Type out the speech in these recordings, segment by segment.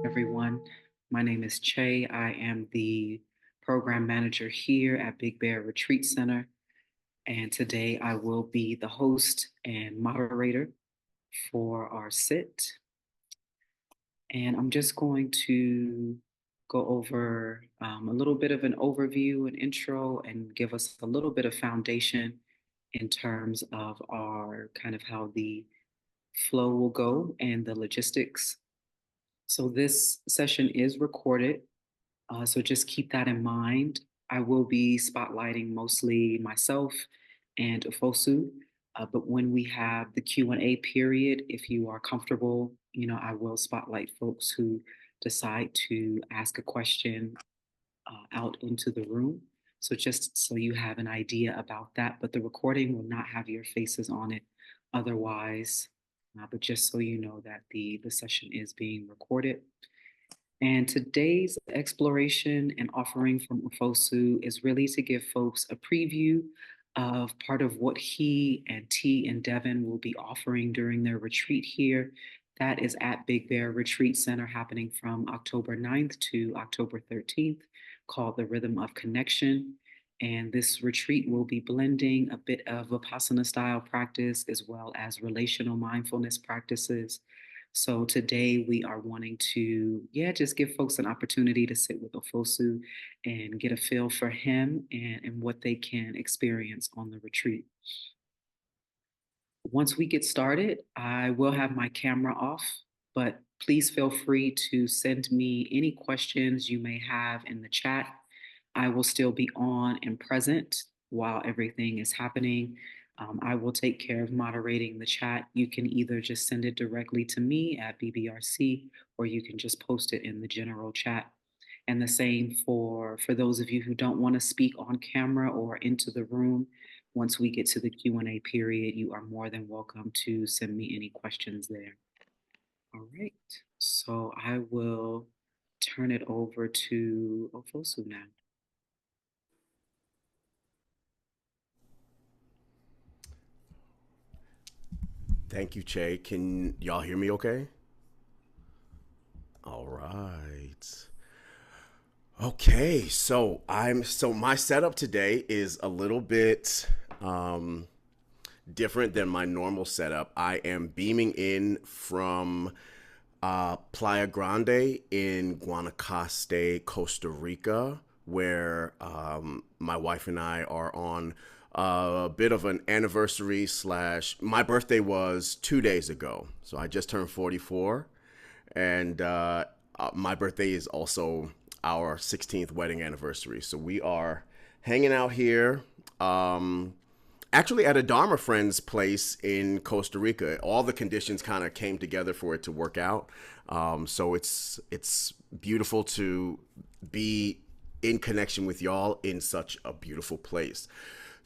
everyone. My name is Che. I am the program manager here at Big Bear Retreat Center. And today I will be the host and moderator for our sit. And I'm just going to go over a little bit of an overview, an intro, and give us a little bit of foundation in terms of our kind of how the flow will go and the logistics. So this session is recorded. So just keep that in mind. I will be spotlighting mostly myself and Ofosu. But when we have the Q&A period, if you are comfortable, I will spotlight folks who decide to ask a question out into the room. So just so you have an idea about that, but the recording will not have your faces on it otherwise. But just so you know that the session is being recorded. And today's exploration and offering from Ofosu is really to give folks a preview of part of what he and T and Devin will be offering during their retreat here. That is at Big Bear Retreat Center happening from October 9th to October 13th, called The Rhythm of Connection. And this retreat will be blending a bit of Vipassana style practice as well as relational mindfulness practices. So today we are wanting to, just give folks an opportunity to sit with Ofosu and get a feel for him and what they can experience on the retreat. Once we get started, I will have my camera off, but please feel free to send me any questions you may have in the chat. I will still be on and present while everything is happening. I will take care of moderating the chat. You can either just send it directly to me at BBRC, or you can just post it in the general chat. And the same for those of you who don't want to speak on camera or into the room. Once we get to the Q&A period, you are more than welcome to send me any questions there. All right, so I will turn it over to Ofosu now. Thank you, Che. Can y'all hear me okay? All right. Okay, so my setup today is a little bit different than my normal setup. I am beaming in from Playa Grande in Guanacaste, Costa Rica, where my wife and I are on a bit of an anniversary slash. My birthday was 2 days ago, so I just turned 44, and my birthday is also our 16th wedding anniversary. So we are hanging out here. Actually, at a Dharma friend's place in Costa Rica. All the conditions kind of came together for it to work out. So it's beautiful to be in connection with y'all in such a beautiful place.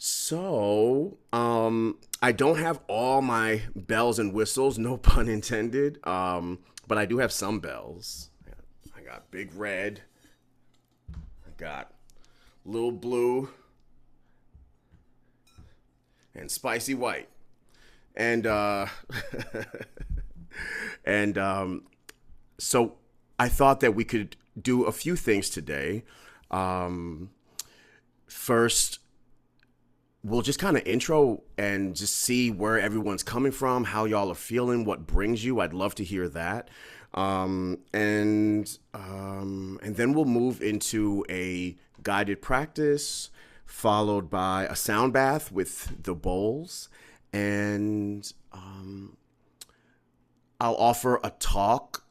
So I don't have all my bells and whistles, no pun intended, but I do have some bells. I got Big Red. I got Little Blue and Spicy White. And so I thought that we could do a few things today. First, we'll just kind of intro and just see where everyone's coming from, how y'all are feeling, what brings you. I'd love to hear that. And then we'll move into a guided practice, followed by a sound bath with the bowls. And I'll offer a talk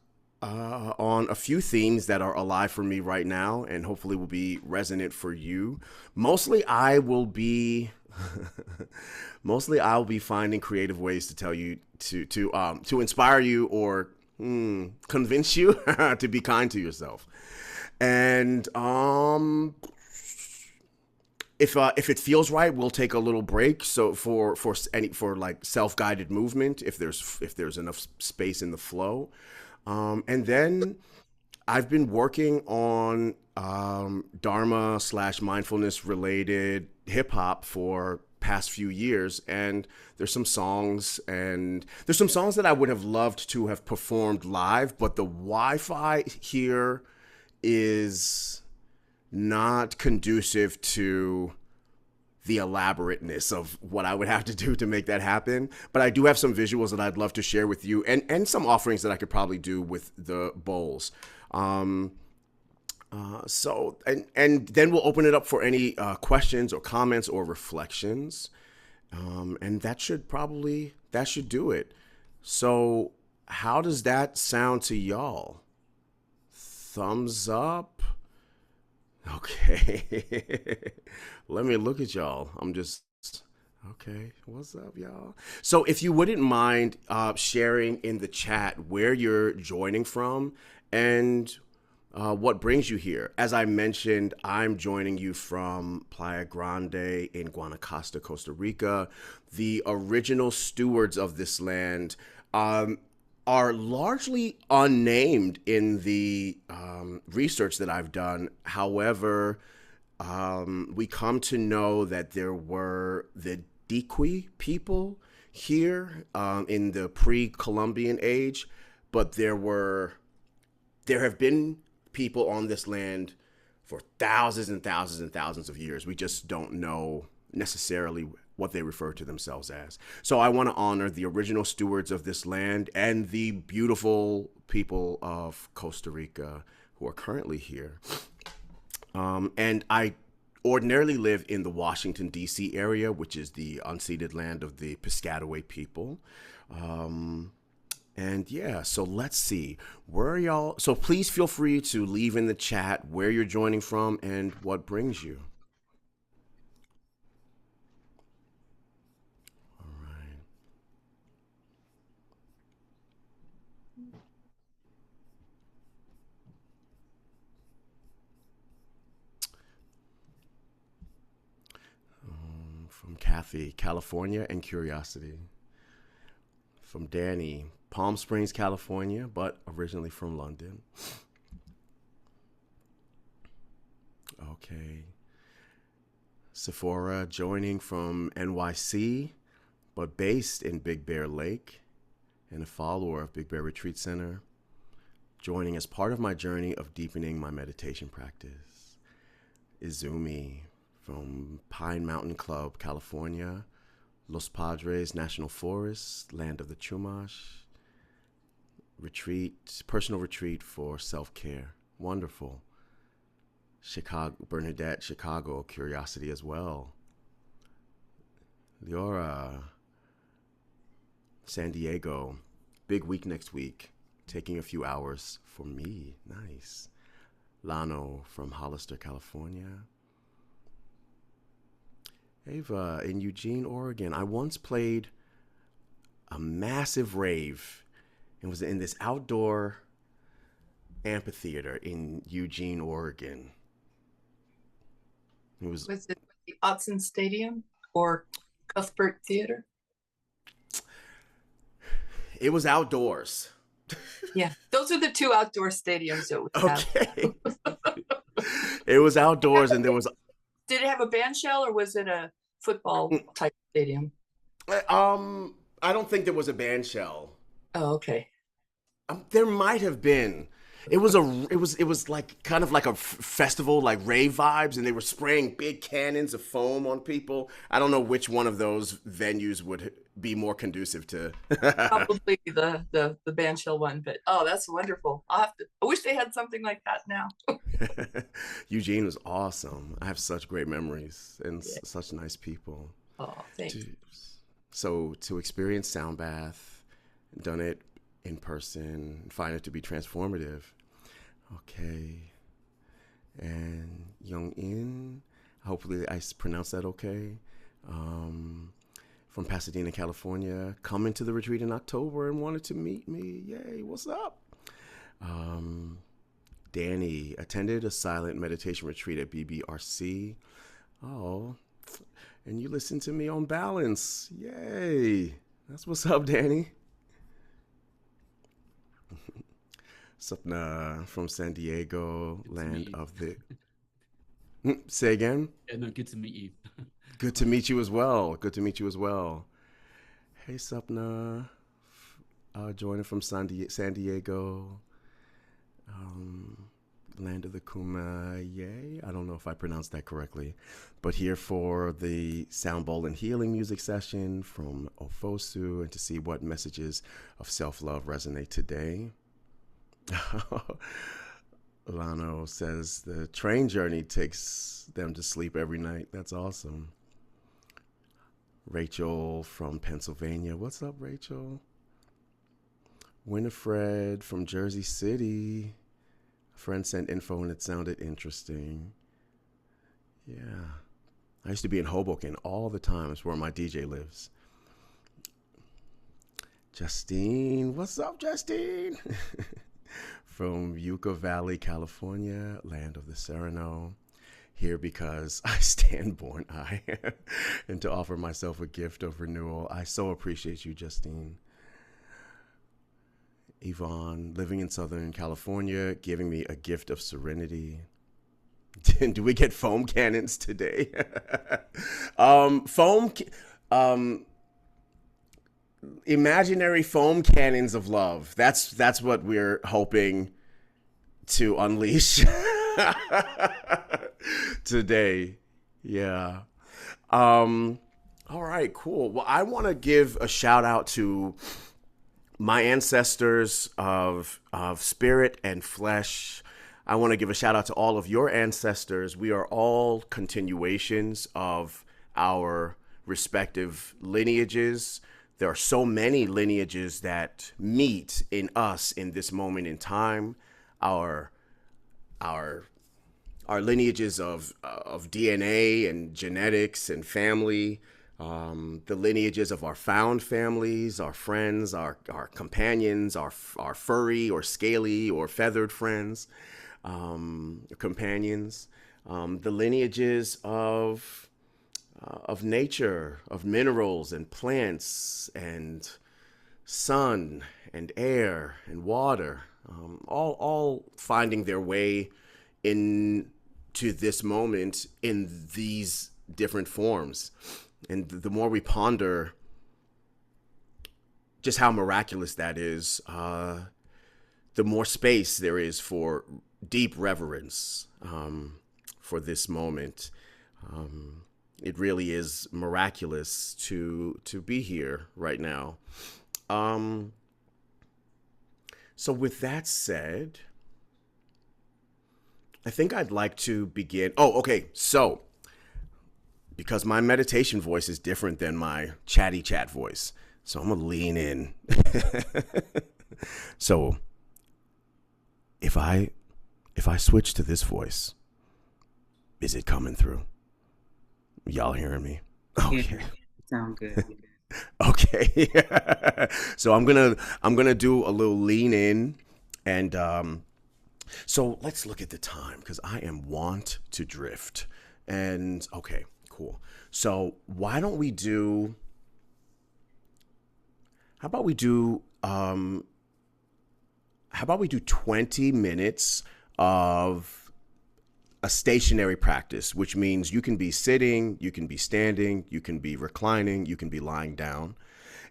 on a few themes that are alive for me right now and hopefully will be resonant for you. Mostly I'll be finding creative ways to tell you to inspire you or convince you to be kind to yourself. And if it feels right, we'll take a little break. So for like self-guided movement, if there's enough space in the flow, and then I've been working on Dharma slash mindfulness related hip hop for past few years. And there's some songs that I would have loved to have performed live, but the Wi-Fi here is not conducive to the elaborateness of what I would have to do to make that happen. But I do have some visuals that I'd love to share with you, and some offerings that I could probably do with the bowls. Um, and then we'll open it up for any questions or comments or reflections, and that should do it. So how does that sound to y'all? Thumbs up. Okay. Let me look at y'all. I'm just okay. What's up, y'all? So, if you wouldn't mind sharing in the chat where you're joining from and what brings you here. As I mentioned, I'm joining you from Playa Grande in Guanacaste, Costa Rica. The original stewards of this land are largely unnamed in the research that I've done. However, we come to know that there were the Diqui people here in the pre-Columbian age, but there have been people on this land for thousands and thousands and thousands of years. We just don't know necessarily what they refer to themselves as. So I want to honor the original stewards of this land and the beautiful people of Costa Rica who are currently here. And I ordinarily live in the Washington, D.C. area, which is the unceded land of the Piscataway people. And yeah, so let's see. Where are y'all? So please feel free to leave in the chat where you're joining from and what brings you. All right. From Kathy, California, and Curiosity. From Danny, Palm Springs, California, but originally from London. Okay. Sephora joining from NYC, but based in Big Bear Lake, and a follower of Big Bear Retreat Center, joining as part of my journey of deepening my meditation practice. Izumi from Pine Mountain Club, California, Los Padres National Forest, land of the Chumash, retreat, personal retreat for self-care. Wonderful. Chicago, Bernadette, Chicago, Curiosity as well. Leora, San Diego, big week next week, taking a few hours for me. Nice. Lano from Hollister, California. Ava in Eugene, Oregon. I once played a massive rave. It was in this outdoor amphitheater in Eugene, Oregon. Was it the Autzen Stadium or Cuthbert Theater? It was outdoors. Yeah, those are the two outdoor stadiums that we have. Okay. It was outdoors, and there was. Did it have a band shell or was it a football type stadium? I don't think there was a band shell. Oh, okay. There might have been. It was like kind of like a festival, like rave vibes, and they were spraying big cannons of foam on people. I don't know which one of those venues would be more conducive to. Probably the band shell one, but oh, that's wonderful. I wish they had something like that now. Eugene was awesome. I have such great memories and such nice people. Oh, thanks. So to experience Soundbath, done it in person, find it to be transformative. Okay. And Young In, hopefully I pronounced that okay. From Pasadena, California, coming to the retreat in October and wanted to meet me. Yay, what's up? Danny attended a silent meditation retreat at BBRC. Oh, and you listened to me on Balance. Yay. That's what's up, Danny. Sapna from San Diego, land of the. Say again? Yeah, no, good to meet you. Good to meet you as well. Good to meet you as well. Hey, Supna. Joining from San Diego. Um, Land of the Kumeyaay. I don't know if I pronounced that correctly, but here for the Sound Bowl and Healing music session from Ofosu, and to see what messages of self-love resonate today. Lano says the train journey takes them to sleep every night. That's awesome. Rachel from Pennsylvania. What's up, Rachel? Winifred from Jersey City. A friend sent info and it sounded interesting. Yeah. I used to be in Hoboken all the time. It's where my DJ lives. Justine. What's up, Justine? From Yucca Valley, California, land of the Sereno. Here because I stand born I and to offer myself a gift of renewal. I so appreciate you, Justine. Yvonne, living in Southern California, giving me a gift of serenity. Do we get foam cannons today? Imaginary foam cannons of love. That's what we're hoping to unleash today. Yeah. All right, cool. Well, I want to give a shout out to my ancestors of spirit and flesh. I want to give a shout out to all of your ancestors. We are all continuations of our respective lineages. There are so many lineages that meet in us in this moment in time. Our lineages of DNA and genetics and family, the lineages of our found families, our friends, our companions, our furry or scaly or feathered friends, companions, the lineages of nature, of minerals and plants and sun and air and water, all finding their way into this moment in these different forms. And the more we ponder just how miraculous that is, the more space there is for deep reverence for this moment. It really is miraculous to be here right now. So with that said, I think I'd like to begin. Oh, okay. So, because my meditation voice is different than my chatty chat voice, so I'm gonna lean in. So, if I switch to this voice, is it coming through? Y'all hearing me? Okay. Yeah, sound good. Okay. So I'm gonna do a little lean in, and so let's look at the time because I am wont to drift. And okay, cool. So why don't we do? How about we do 20 minutes of a stationary practice, which means you can be sitting, you can be standing, you can be reclining, you can be lying down.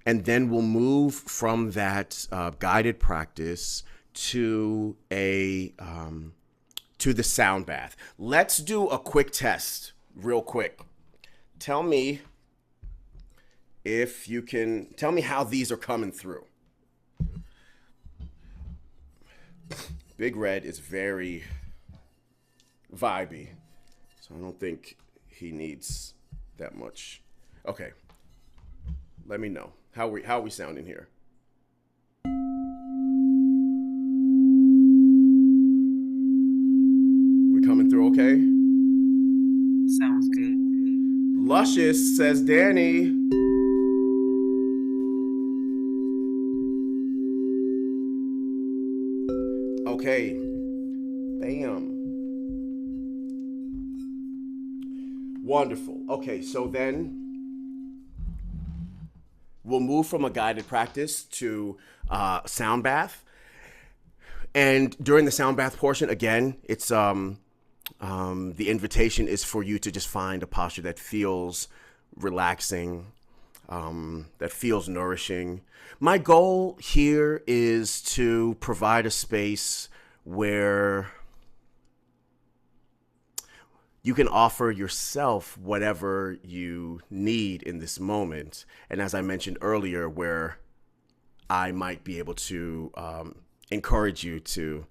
And then we'll move from that guided practice to the sound bath. Let's do a quick test real quick. Tell me how these are coming through. Big Red is very vibey, so I don't think he needs that much. Okay, let me know how are we sounding here. We coming through okay? Sounds good. Luscious, says Danny. Okay, bam. Wonderful. Okay, so then we'll move from a guided practice to sound bath. And during the sound bath portion, again, it's The invitation is for you to just find a posture that feels relaxing, that feels nourishing. My goal here is to provide a space where you can offer yourself whatever you need in this moment. And as I mentioned earlier, where I might be able to encourage you to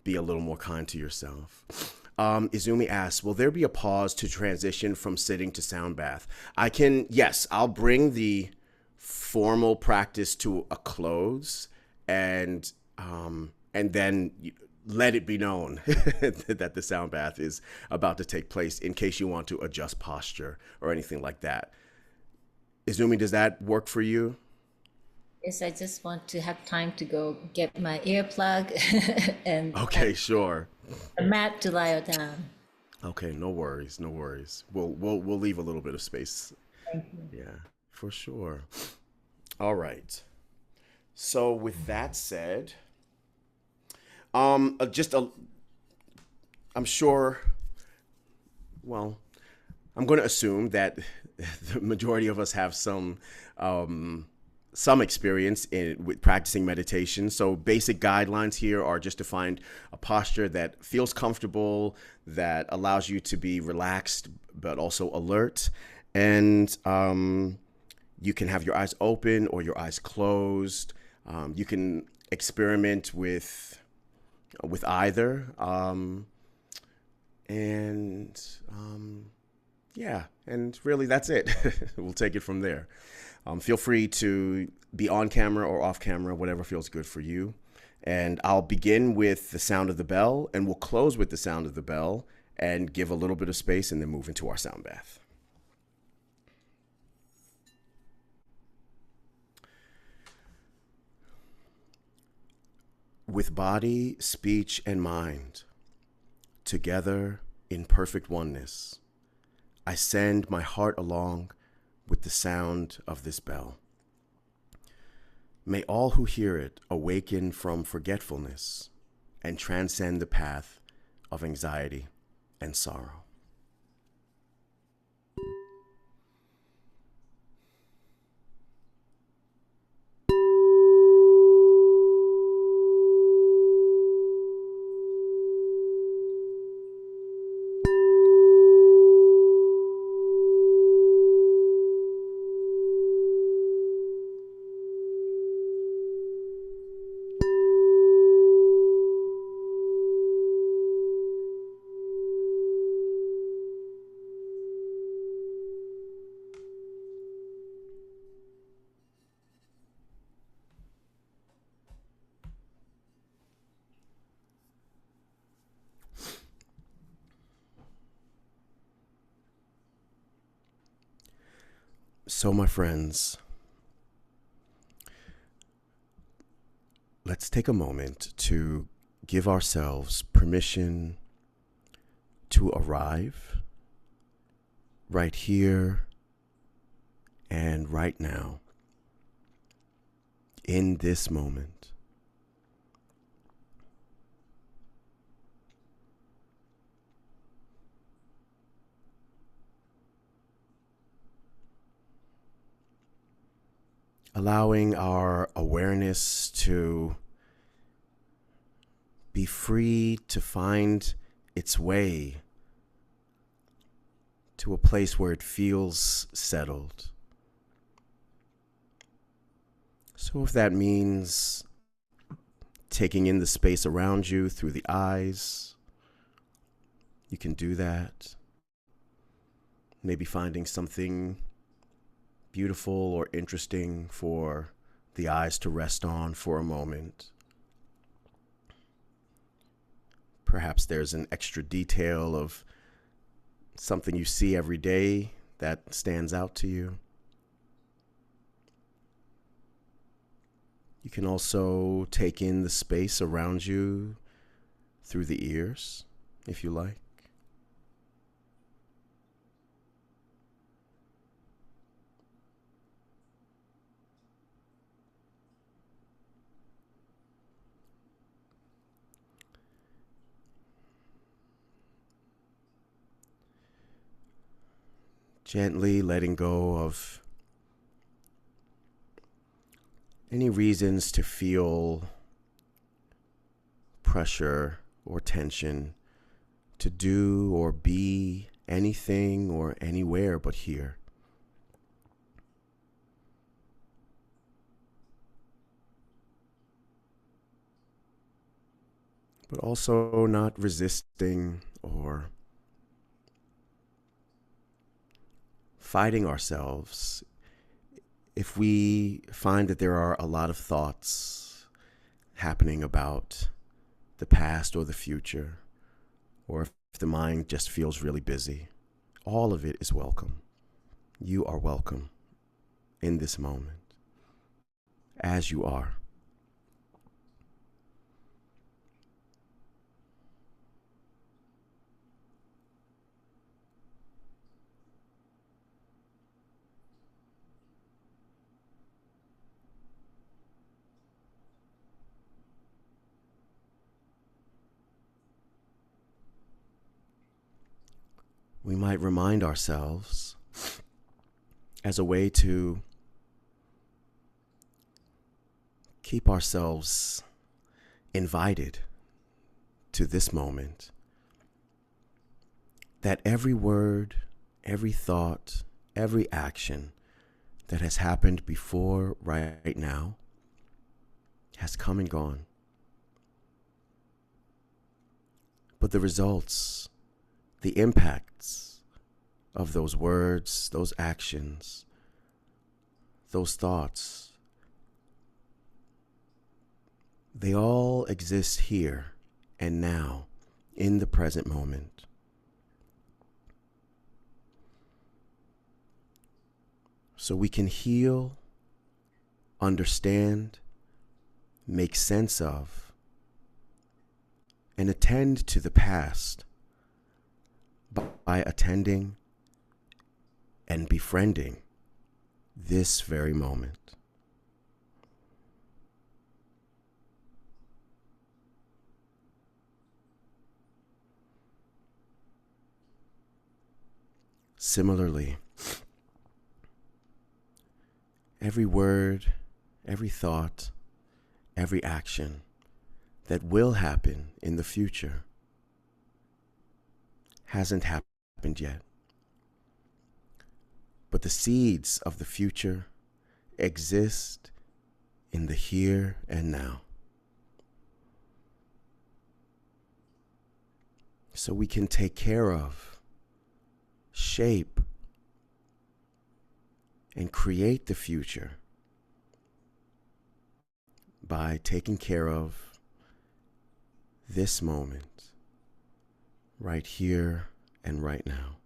be a little more kind to yourself. Izumi asks, will there be a pause to transition from sitting to sound bath? Yes, I'll bring the formal practice to a close and then let it be known that the sound bath is about to take place in case you want to adjust posture or anything like that. Izumi, does that work for you? Yes, I just want to have time to go get my earplug and Okay, sure. a mat to lie down. Okay, no worries, no worries. We'll leave a little bit of space. Thank you. Yeah, for sure. All right. So with that said, I'm sure. Well, I'm going to assume that the majority of us have some experience with practicing meditation. So basic guidelines here are just to find a posture that feels comfortable, that allows you to be relaxed, but also alert. And you can have your eyes open or your eyes closed. You can experiment with either. Yeah, and really that's it. We'll take it from there. Feel free to be on camera or off camera, whatever feels good for you. And I'll begin with the sound of the bell, and we'll close with the sound of the bell and give a little bit of space and then move into our sound bath. With body, speech, and mind, together in perfect oneness, I send my heart along with the sound of this bell. May all who hear it awaken from forgetfulness and transcend the path of anxiety and sorrow. So, my friends, let's take a moment to give ourselves permission to arrive right here and right now, in this moment. Allowing our awareness to be free to find its way to a place where it feels settled. So if that means taking in the space around you through the eyes, you can do that. Maybe finding something beautiful or interesting for the eyes to rest on for a moment. Perhaps there's an extra detail of something you see every day that stands out to you. You can also take in the space around you through the ears, if you like. Gently letting go of any reasons to feel pressure or tension to do or be anything or anywhere but here. But also not resisting or fighting ourselves if we find that there are a lot of thoughts happening about the past or the future, or if the mind just feels really busy. All of it is welcome. You are welcome in this moment, as you are. We might remind ourselves as a way to keep ourselves invited to this moment, that every word, every thought, every action that has happened before right now has come and gone. But the results, the impacts of those words, those actions, those thoughts, they all exist here and now in the present moment. So we can heal, understand, make sense of, and attend to the past by attending and befriending this very moment. Similarly, every word, every thought, every action that will happen in the future hasn't happened yet. But the seeds of the future exist in the here and now. So we can take care of, shape, and create the future by taking care of this moment, right here and right now.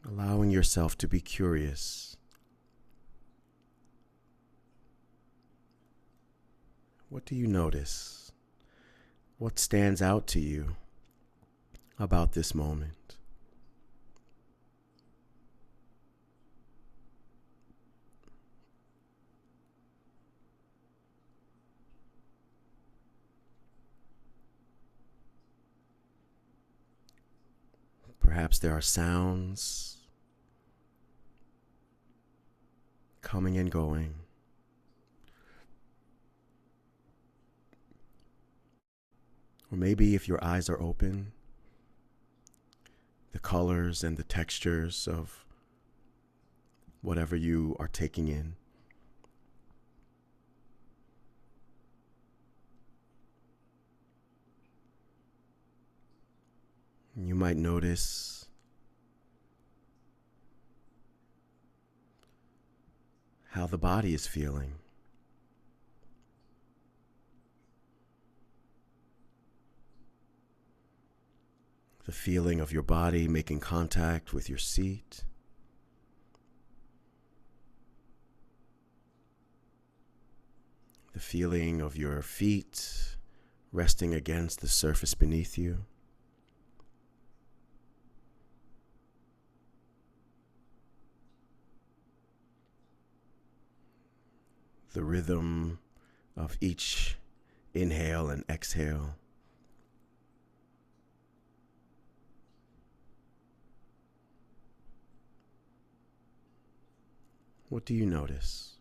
Allowing yourself to be curious. What do you notice? What stands out to you about this moment? Perhaps there are sounds coming and going. Or maybe if your eyes are open, the colors and the textures of whatever you are taking in. You might notice how the body is feeling. The feeling of your body making contact with your seat. the feeling of your feet resting against the surface beneath you. The rhythm of each inhale and exhale. What do you notice?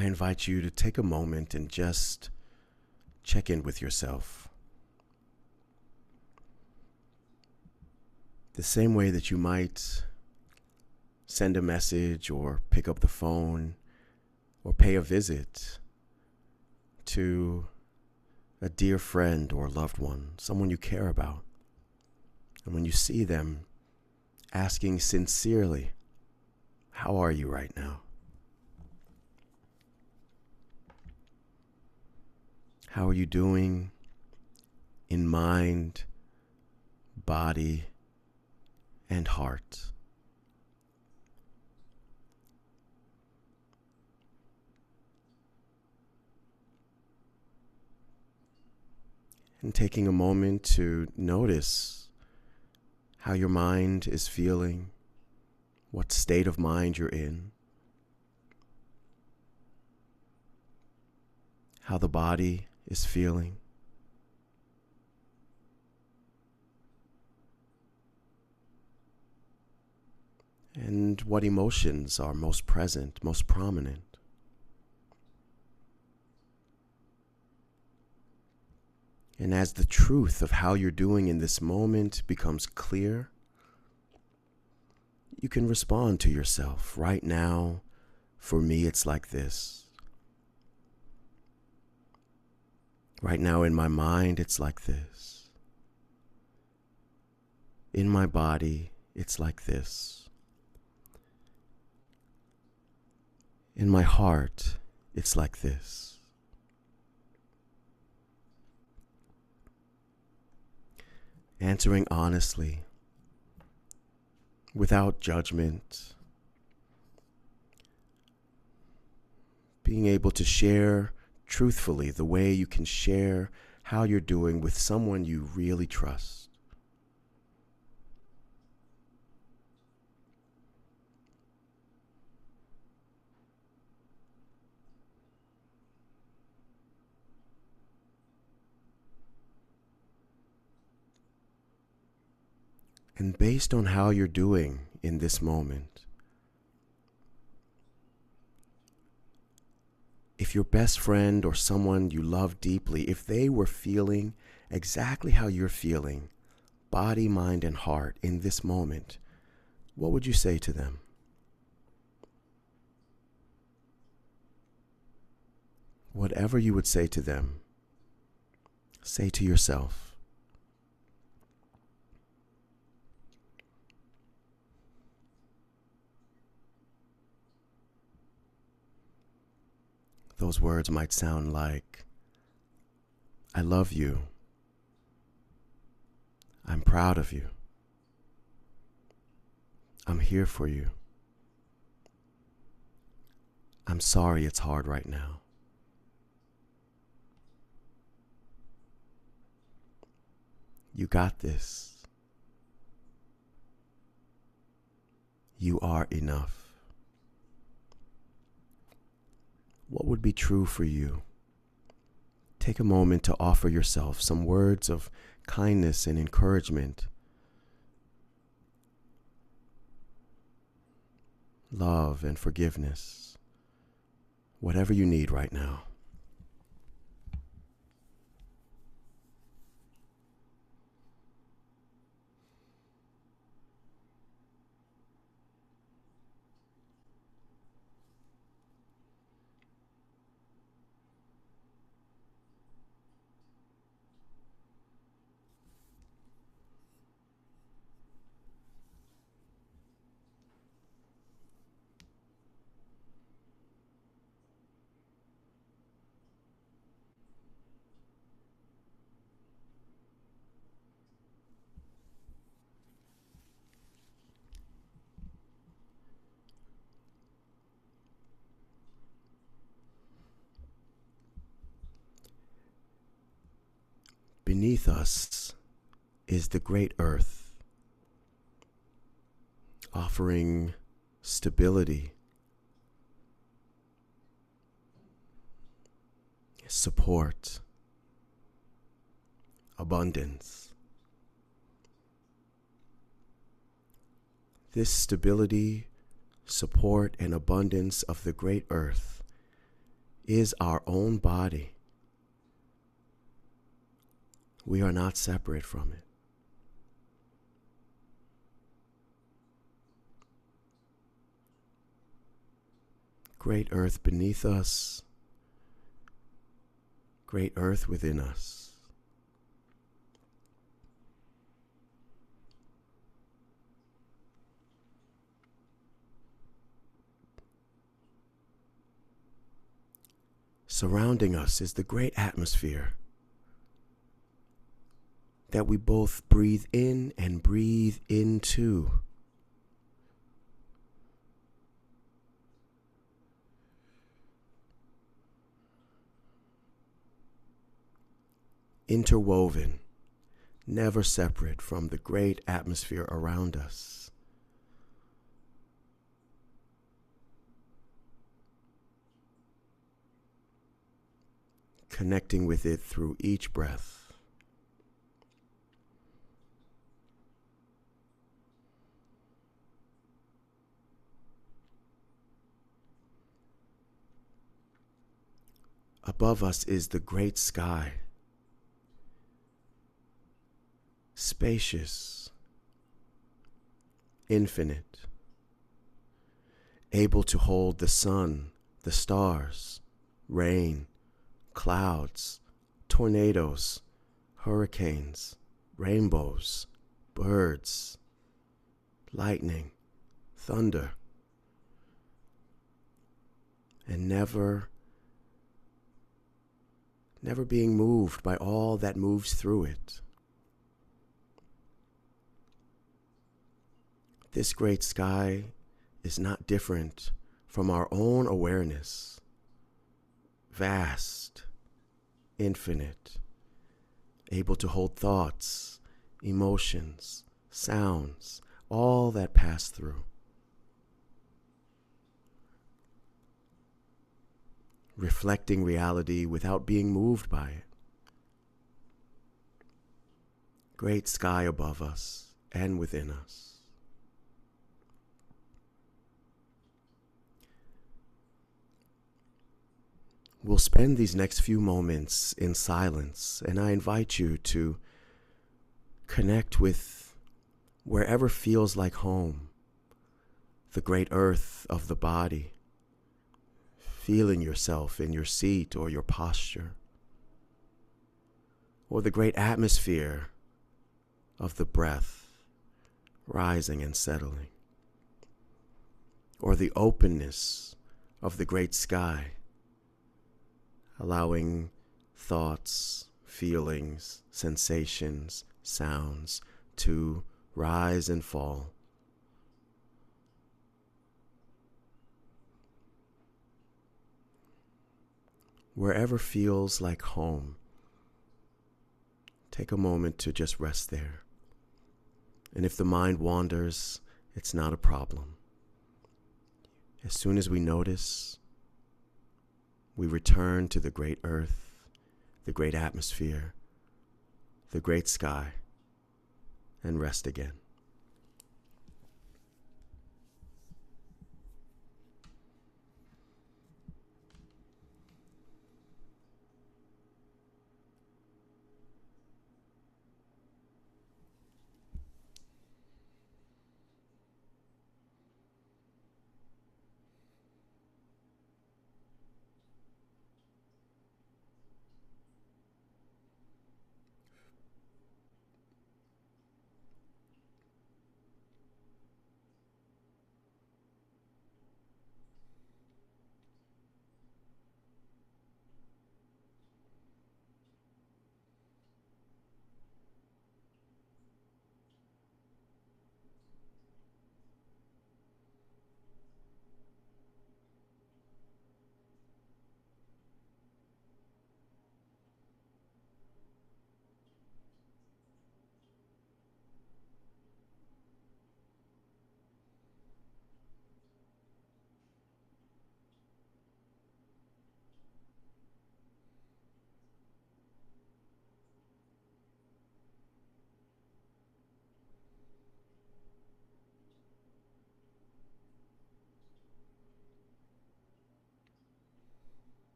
I invite you to take a moment and just check in with yourself. The same way that you might send a message or pick up the phone or pay a visit to a dear friend or loved one, someone you care about. And when you see them, asking sincerely, how are you right now? How are you doing in mind, body, and heart? And taking a moment to notice how your mind is feeling, what state of mind you're in, how the body is feeling. And what emotions are most present, most prominent. And as the truth of how you're doing in this moment becomes clear, you can respond to yourself. Right now, for me, it's like this. Right now in my mind, it's like this. In my body, it's like this. In my heart, it's like this. Answering honestly, without judgment, being able to share truthfully the way you can share how you're doing with someone you really trust. And based on how you're doing in this moment, if your best friend or someone you love deeply, if they were feeling exactly how you're feeling, body, mind, and heart in this moment, what would you say to them? Whatever you would say to them, say to yourself. Those words might sound like, I love you. I'm proud of you. I'm here for you. I'm sorry it's hard right now. You got this. You are enough. What would be true for you? Take a moment to offer yourself some words of kindness and encouragement, love and forgiveness. whatever you need right now. Beneath us is the great earth, offering stability, support, abundance. This stability, support, and abundance of the great earth is our own body. We are not separate from it. Great earth beneath us, great earth within us. Surrounding us is the great atmosphere that we both breathe in and breathe into. Interwoven, never separate from the great atmosphere around us. Connecting with it through each breath. Above us is the great sky, spacious, infinite, able to hold the sun, the stars, rain, clouds, tornadoes, hurricanes, rainbows, birds, lightning, thunder, and never being moved by all that moves through it. This great sky is not different from our own awareness. Vast, infinite, able to hold thoughts, emotions, sounds, all that pass through. Reflecting reality without being moved by it. Great sky above us and within us. We'll spend these next few moments in silence, and I invite you to connect with wherever feels like home, the great earth of the body, feeling yourself in your seat or your posture, or the great atmosphere of the breath rising and settling, or the openness of the great sky, allowing thoughts, feelings, sensations, sounds to rise and fall. Wherever feels like home, take a moment to just rest there. And if the mind wanders, it's not a problem. As soon as we notice, we return to the great earth, the great atmosphere, the great sky, and rest again.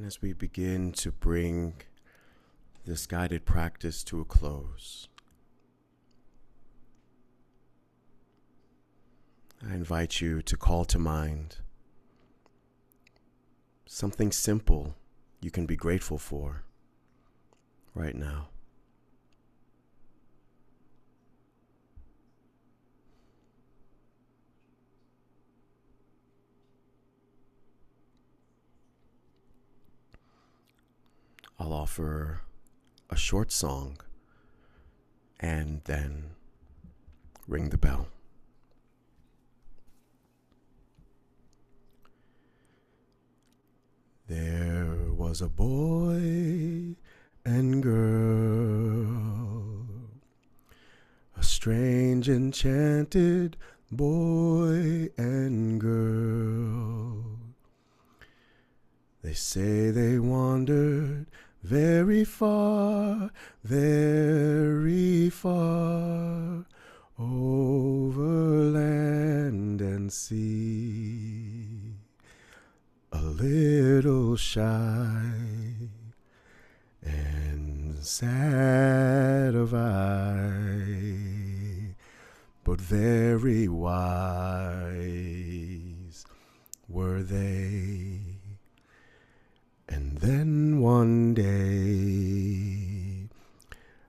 And as we begin to bring this guided practice to a close, I invite you to call to mind something simple you can be grateful for right now. I'll offer a short song and then ring the bell. There was a boy and girl, a strange enchanted boy and girl. They say they wandered very far, very far, over land and sea. A little shy and sad of eye, but very wise were they. And then one day,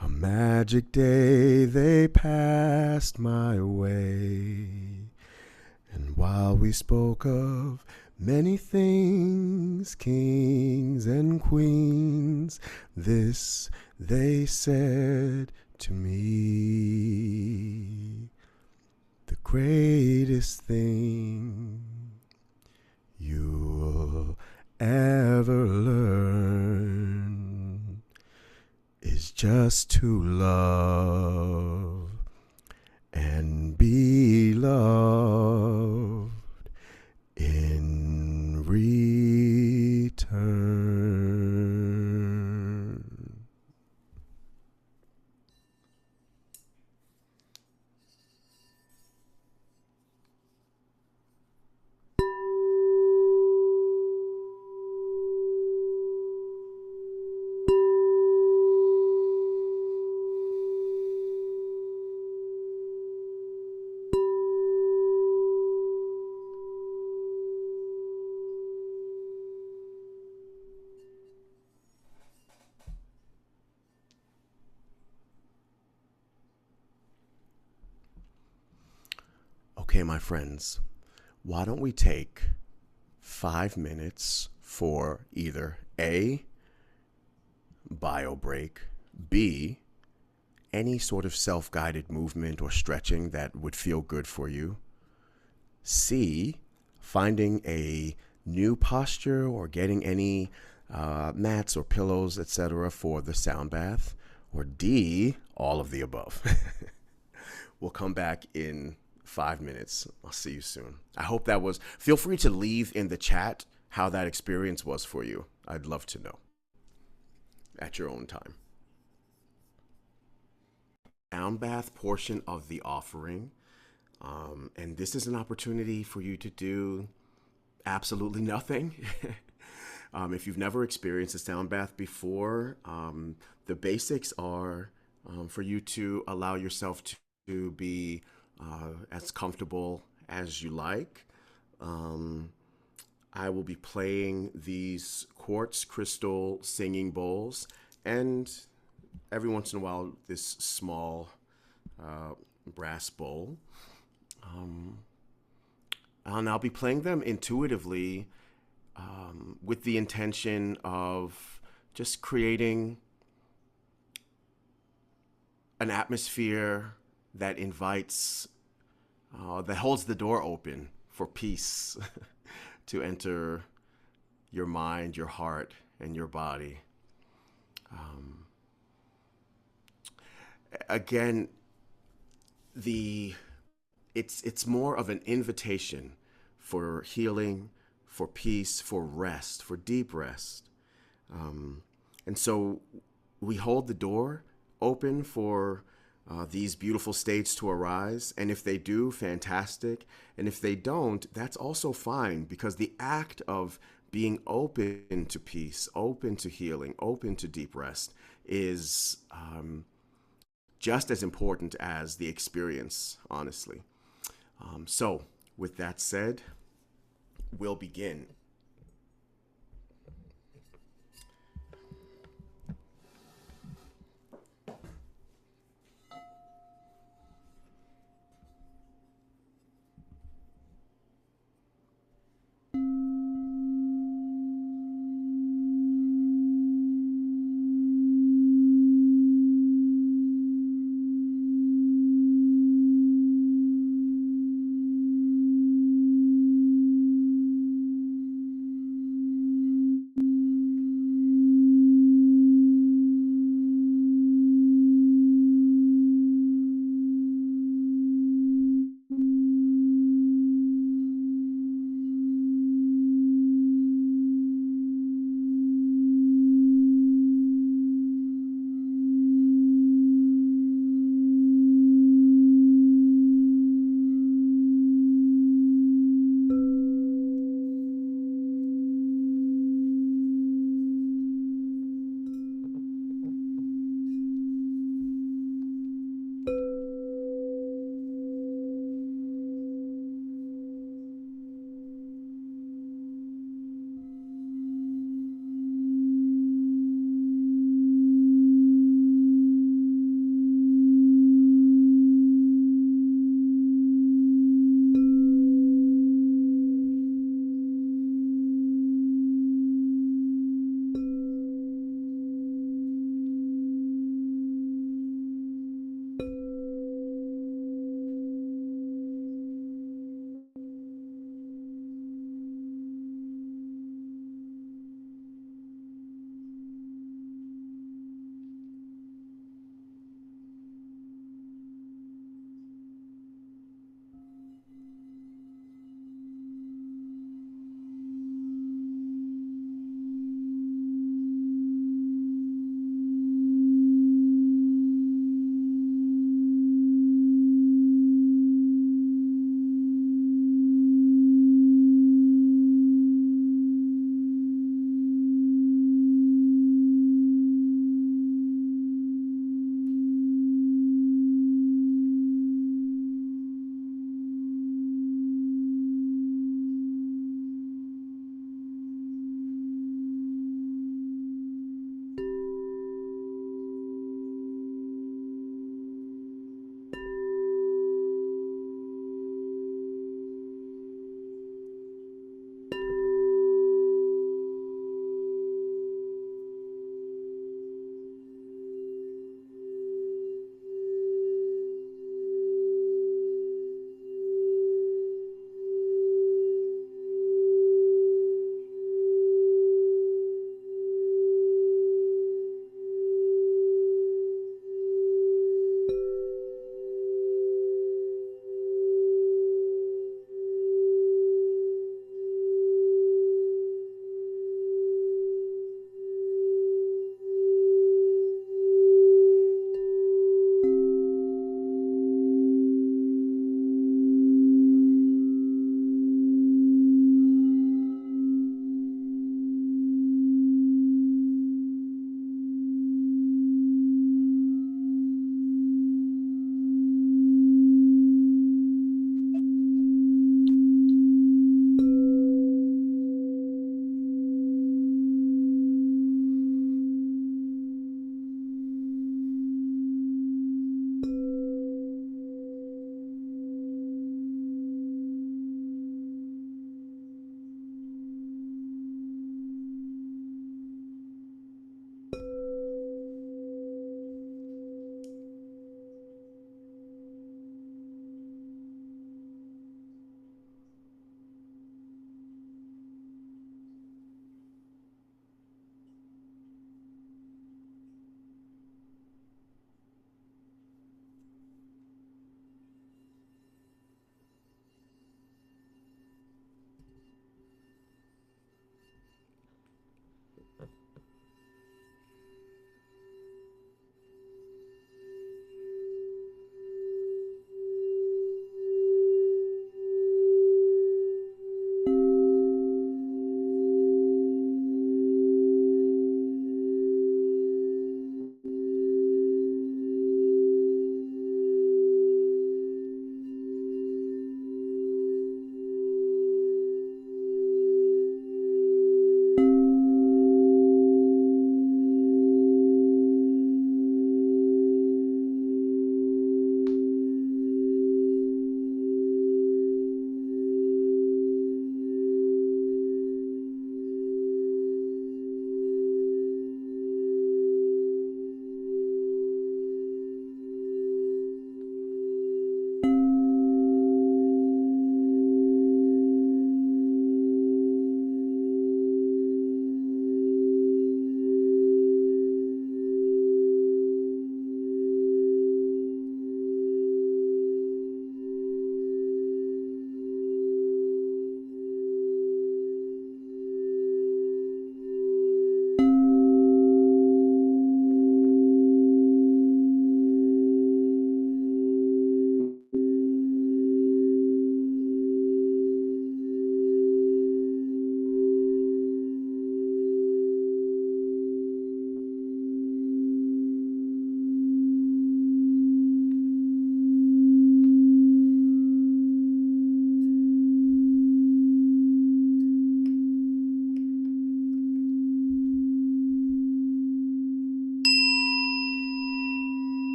a magic day, they passed my way. And while we spoke of many things, kings and queens, this they said to me: the greatest thing you'll ever learn is just to love and be loved in return. Okay, my friends, why don't we take 5 minutes for either A, bio break, B, any sort of self-guided movement or stretching that would feel good for you, C, finding a new posture or getting any mats or pillows, etc. for the sound bath, or D, all of the above. We'll come back in 5 minutes. I'll see you soon. I hope that was, feel free to leave in the chat how that experience was for you. I'd love to know at your own time. Sound bath portion of the offering. And this is an opportunity for you to do absolutely nothing. If you've never experienced a sound bath before, the basics are for you to allow yourself to be as comfortable as you like. I will be playing these quartz crystal singing bowls, and every once in a while this small brass bowl. And I'll be playing them intuitively with the intention of just creating an atmosphere that invites, that holds the door open for peace to enter your mind, your heart, and your body. Again, it's more of an invitation for healing, for peace, for rest, for deep rest. And so we hold the door open for these beautiful states to arise. And if they do, fantastic. And if they don't, that's also fine, because the act of being open to peace, open to healing, open to deep rest is just as important as the experience, honestly. So, with that said, we'll begin.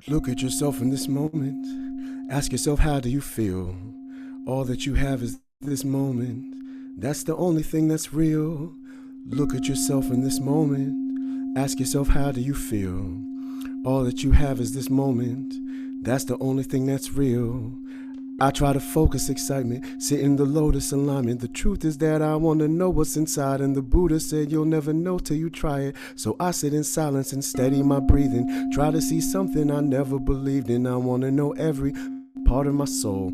Look at yourself in this moment. Ask yourself, how do you feel? All that you have is this moment. That's the only thing that's real. Look at yourself in this moment. Ask yourself, how do you feel? All that you have is this moment. That's the only thing that's real. I try to focus excitement, sit in the lotus alignment. The truth is that I want to know what's inside, and the Buddha said you'll never know till you try it. So I sit in silence and steady my breathing, try to see something I never believed in. I want to know every part of my soul,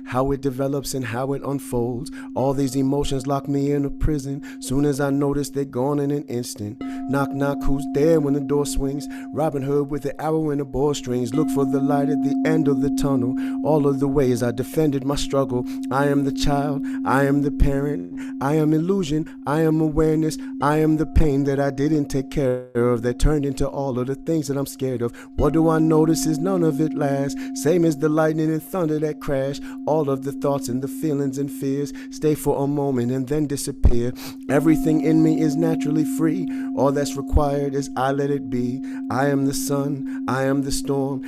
how it develops and how it unfolds. All these emotions lock me in a prison. Soon as I notice, they're gone in an instant. Knock, knock, who's there when the door swings? Robin Hood with the arrow and the bowstrings. Look for the light at the end of the tunnel. All of the ways I defended my struggle. I am the child, I am the parent, I am illusion, I am awareness, I am the pain that I didn't take care of, that turned into all of the things that I'm scared of. What do I notice is none of it lasts. Same as the lightning and thunder that crash. All of the thoughts and the feelings and fears stay for a moment and then disappear. Everything in me is naturally free. All that's required is I let it be. I am the sun, I am the storm.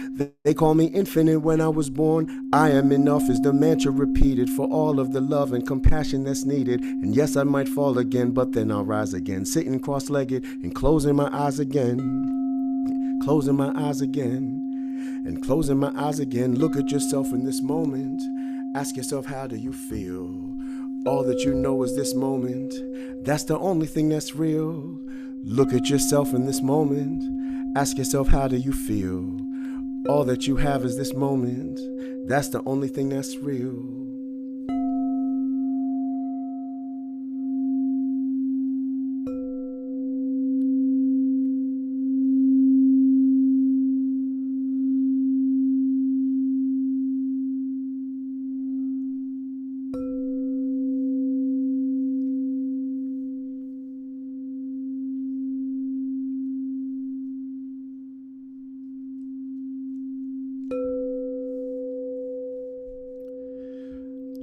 They call me infinite when I was born. I am enough is the mantra repeated for all of the love and compassion that's needed. And yes, I might fall again, but then I'll rise again. Sitting cross-legged and closing my eyes again. Closing my eyes again. And closing my eyes again. Look at yourself in this moment. Ask yourself, how do you feel? All that you know is this moment. That's the only thing that's real. Look at yourself in this moment. Ask yourself, how do you feel? All that you have is this moment. That's the only thing that's real.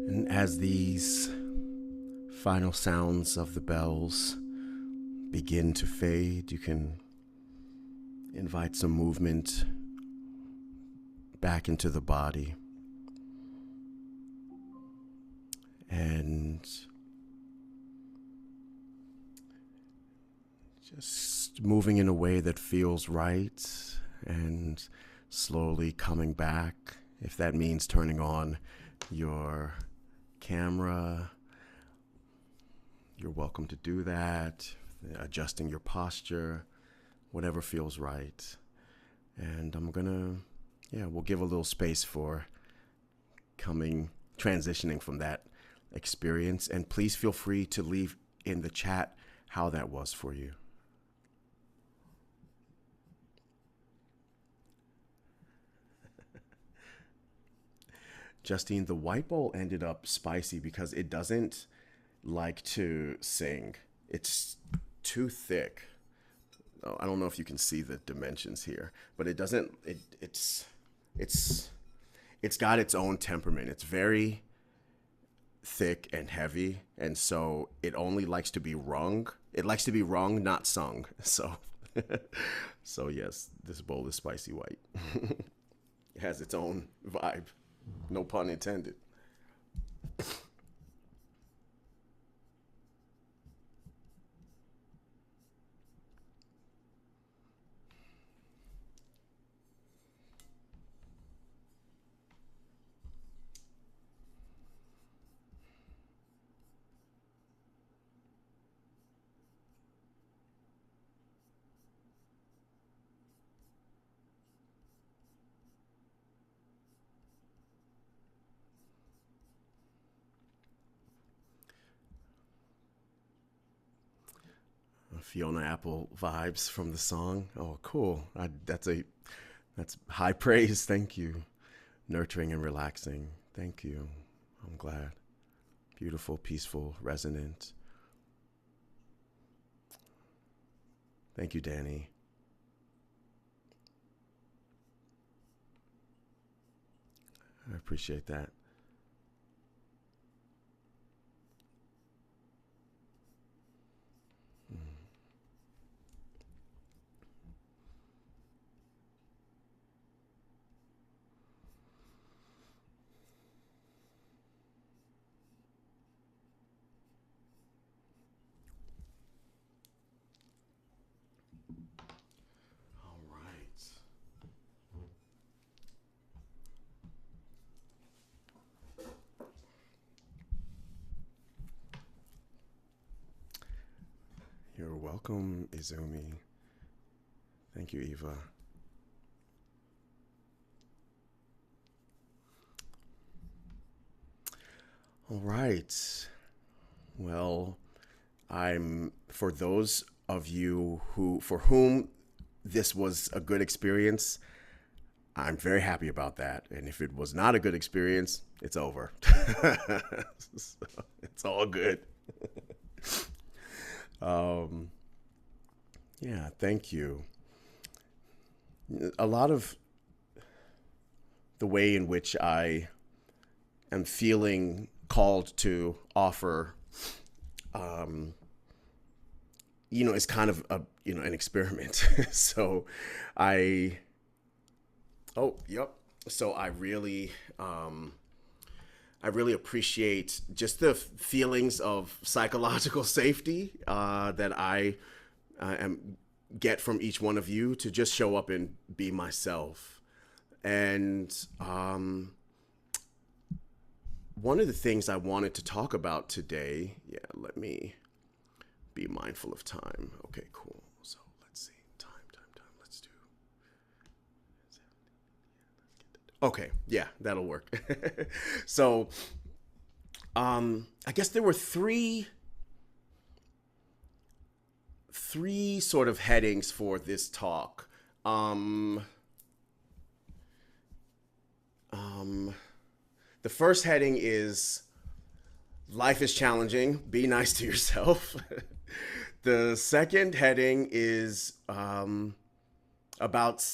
And as these final sounds of the bells begin to fade, you can invite some movement back into the body. And just moving in a way that feels right and slowly coming back. If that means turning on your camera, you're welcome to do that. Adjusting your posture, whatever feels right. And I'm gonna, we'll give a little space for transitioning from that experience. And please feel free to leave in the chat how that was for you. Justine, the white bowl ended up spicy because it doesn't like to sing. It's too thick. Oh, I don't know if you can see the dimensions here, but it doesn't. It's got its own temperament. It's very thick and heavy, and so it only likes to be rung. It likes to be rung, not sung. So, so yes, this bowl is spicy white. It has its own vibe. No pun intended. Fiona Apple vibes from the song. Oh, cool. That's high praise. Thank you. Nurturing and relaxing. Thank you. I'm glad. Beautiful, peaceful, resonant. Thank you, Danny. I appreciate that. All right. You're welcome, Izumi. Thank you, Eva. All right. Well, for those of you for whom this was a good experience, I'm very happy about that. And if it was not a good experience, it's over. So, it's all good. Yeah, thank you. A lot of the way in which I am feeling called to offer, is kind of an experiment. So So I really appreciate just the feelings of psychological safety that I get from each one of you to just show up and be myself. And one of the things I wanted to talk about today, let me be mindful of time. Okay, cool. So let's see. Time. Let's do. Okay, yeah, that'll work. So, I guess there were three sort of headings for this talk. The first heading is life is challenging. Be nice to yourself. The second heading is about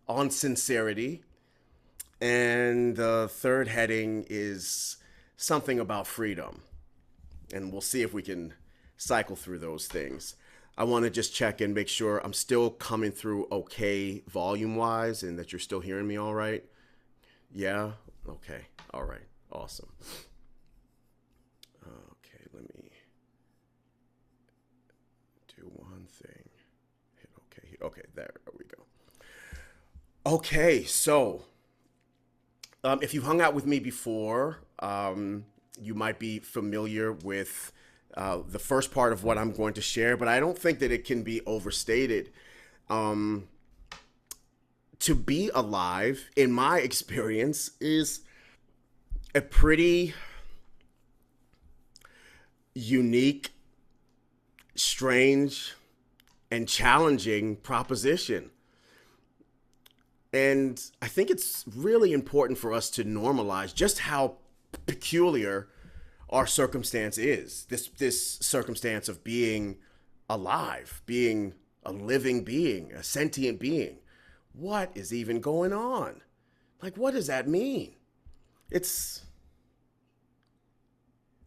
on sincerity. And the third heading is something about freedom. And we'll see if we can cycle through those things. I want to just check and make sure I'm still coming through okay volume-wise and that you're still hearing me all right. Yeah? Okay. All right. Awesome. Okay, let me do one thing. Hit okay. Okay, there we go. Okay, so if you hung out with me before, you might be familiar with the first part of what I'm going to share, but I don't think that it can be overstated. To be alive, in my experience, is a pretty unique, strange, and challenging proposition. And I think it's really important for us to normalize just how peculiar our circumstance is. This circumstance of being alive, being a living being, a sentient being. What is even going on? Like, what does that mean? It's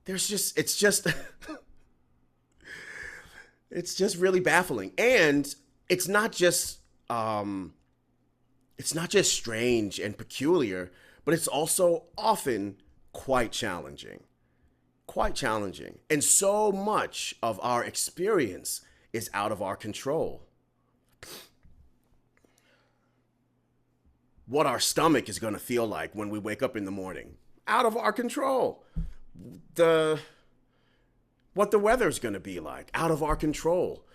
just it's just really baffling. And it's not just strange and peculiar, but it's also often quite challenging. And so much of our experience is out of our control. What our stomach is going to feel like when we wake up in the morning, out of our control. What the weather's going to be like, out of our control.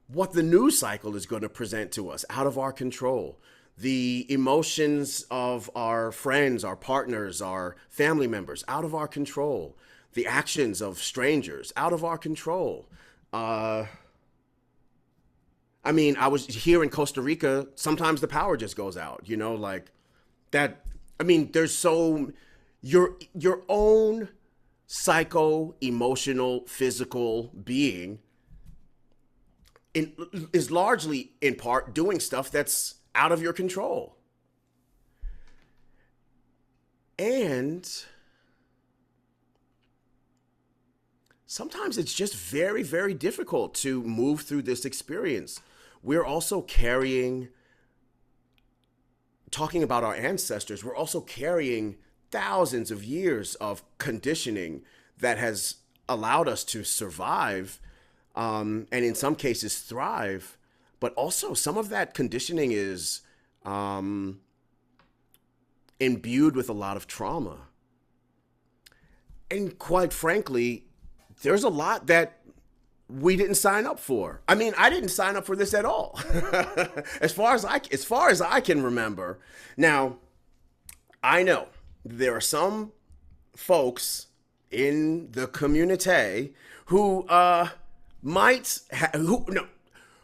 What the news cycle is going to present to us, out of our control. The emotions of our friends, our partners, our family members, out of our control. The actions of strangers, out of our control. I was here in Costa Rica, sometimes the power just goes out, like that. There's your own psycho, emotional, physical being is largely in part doing stuff that's out of your control. And sometimes it's just very, very difficult to move through this experience. We're also talking about our ancestors, we're also carrying thousands of years of conditioning that has allowed us to survive, and in some cases thrive. But also some of that conditioning is imbued with a lot of trauma. And quite frankly, there's a lot that we didn't sign up for. I mean, I didn't sign up for this at all. as far as I can remember. Now, I know there are some folks in the community who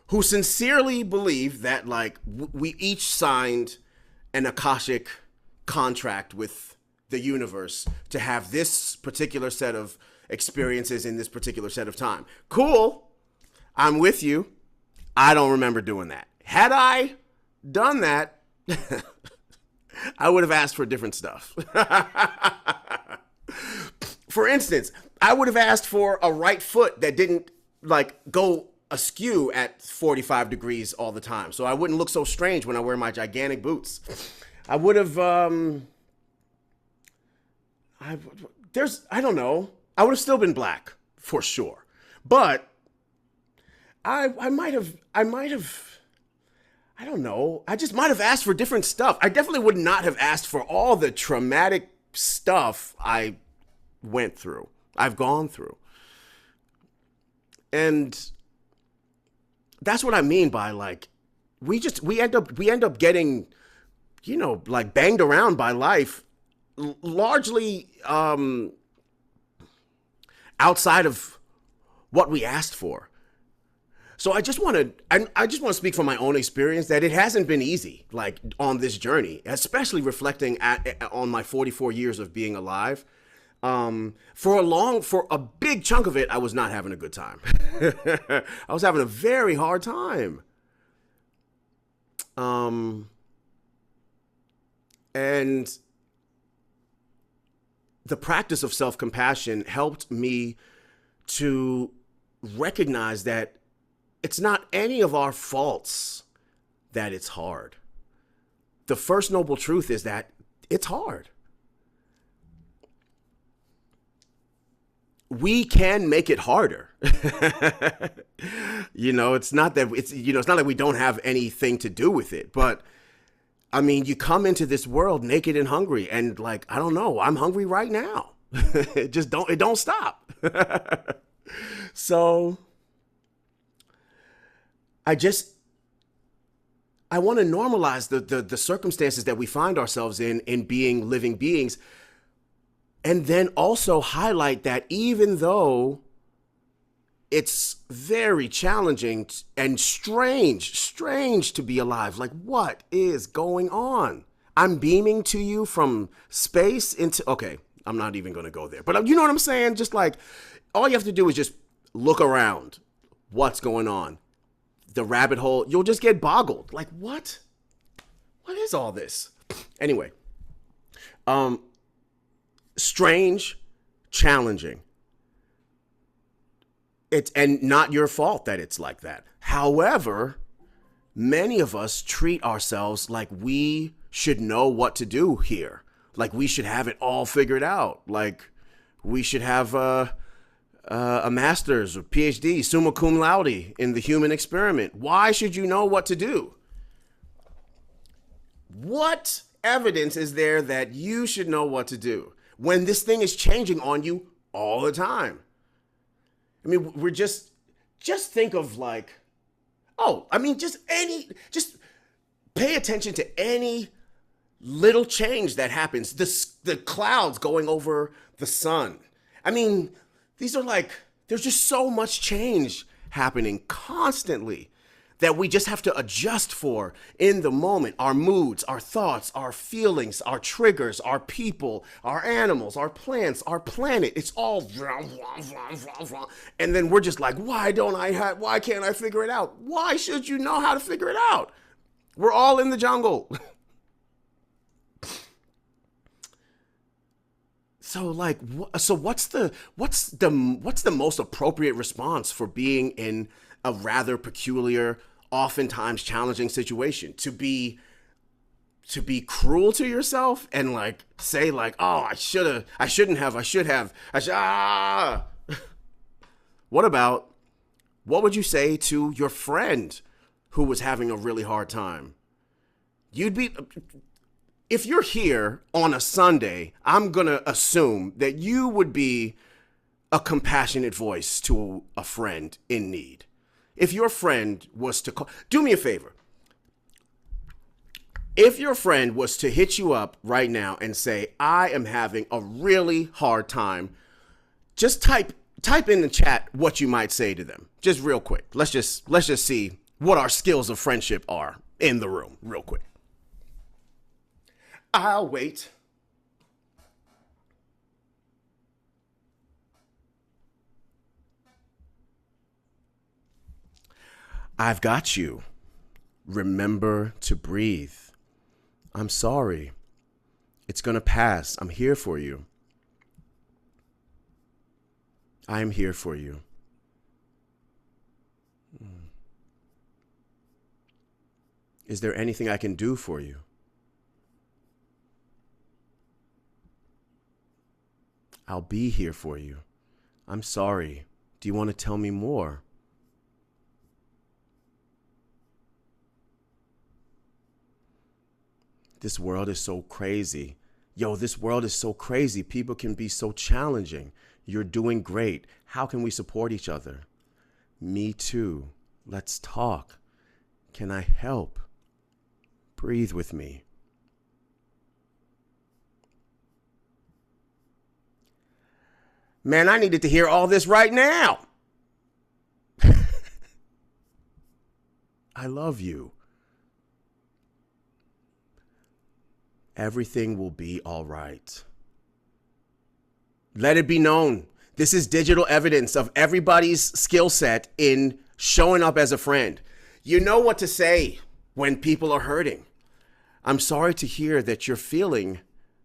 who sincerely believe that, like, we each signed an Akashic contract with the universe to have this particular set of experiences in this particular set of time. Cool. I'm with you. I don't remember doing that. Had I done that, I would have asked for different stuff. For instance, I would have asked for a right foot that didn't, like, go askew at 45 degrees all the time, so I wouldn't look so strange when I wear my gigantic boots. I would have, I don't know. I would have still been black, for sure. But I might have, I don't know. I just might have asked for different stuff. I definitely would not have asked for all the traumatic stuff I've gone through. And that's what I mean by, like, we end up getting, like, banged around by life, largely outside of what we asked for. So I just want to speak from my own experience that it hasn't been easy, like, on this journey, especially reflecting on my 44 years of being alive. For a big chunk of it, I was not having a good time. I was having a very hard time. And the practice of self-compassion helped me to recognize that it's not any of our faults that it's hard. The first noble truth is that it's hard. We can make it harder. It's not like we don't have anything to do with it, but I mean, you come into this world naked and hungry, and, like, I don't know, I'm hungry right now. It don't stop. So I want to normalize the circumstances that we find ourselves in being living beings. And then also highlight that even though it's very challenging and strange to be alive, like, what is going on? I'm beaming to you from space okay, I'm not even going to go there. But you know what I'm saying? Just, like, all you have to do is just look around. What's going on? The rabbit hole, you'll just get boggled. Like, what? What is all this? Anyway, strange, challenging. And not your fault that it's like that. However, many of us treat ourselves like we should know what to do here. Like we should have it all figured out. Like we should have a master's or PhD, summa cum laude in the human experiment. Why should you know what to do? What evidence is there that you should know what to do when this thing is changing on you all the time? I mean, we're just think of, like, just pay attention to any little change that happens. The clouds going over the sun. I mean, these are, like, there's just so much change happening constantly that we just have to adjust for in the moment. Our moods, our thoughts, our feelings, our triggers, our people, our animals, our plants, our planet. It's all and then we're just like, why can't I figure it out? Why should you know how to figure it out? We're all in the jungle. So like, so what's the most appropriate response for being in a rather peculiar, oftentimes challenging situation? To be cruel to yourself and like say like, oh, I should have. What would you say to your friend who was having a really hard time? If you're here on a Sunday, I'm going to assume that you would be a compassionate voice to a friend in need. If your friend was to call, do me a favor. If your friend was to hit you up right now and say, I am having a really hard time, just type in the chat what you might say to them. Just real quick. Let's just see what our skills of friendship are in the room real quick. I'll wait. I've got you. Remember to breathe. I'm sorry. It's gonna pass. I'm here for you. I am here for you. Is there anything I can do for you? I'll be here for you. I'm sorry. Do you want to tell me more? This world is so crazy. Yo, this world is so crazy. People can be so challenging. You're doing great. How can we support each other? Me too. Let's talk. Can I help? Breathe with me. Man, I needed to hear all this right now. I love you. Everything will be all right. Let it be known. This is digital evidence of everybody's skill set in showing up as a friend. You know what to say when people are hurting. I'm sorry to hear that you're feeling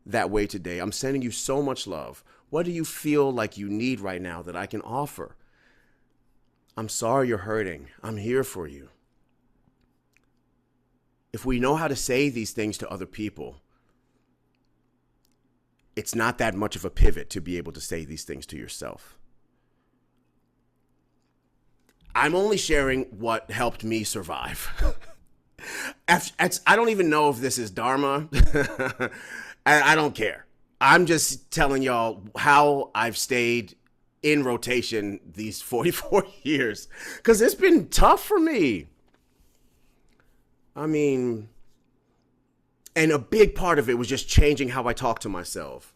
that way today. I'm sending you so much love. What do you feel like you need right now that I can offer? I'm sorry you're hurting. I'm here for you. If we know how to say these things to other people, it's not that much of a pivot to be able to say these things to yourself. I'm only sharing what helped me survive. I don't even know if this is Dharma. I don't care. I'm just telling y'all how I've stayed in rotation these 44 years because it's been tough for me. I mean, and a big part of it was just changing how I talk to myself.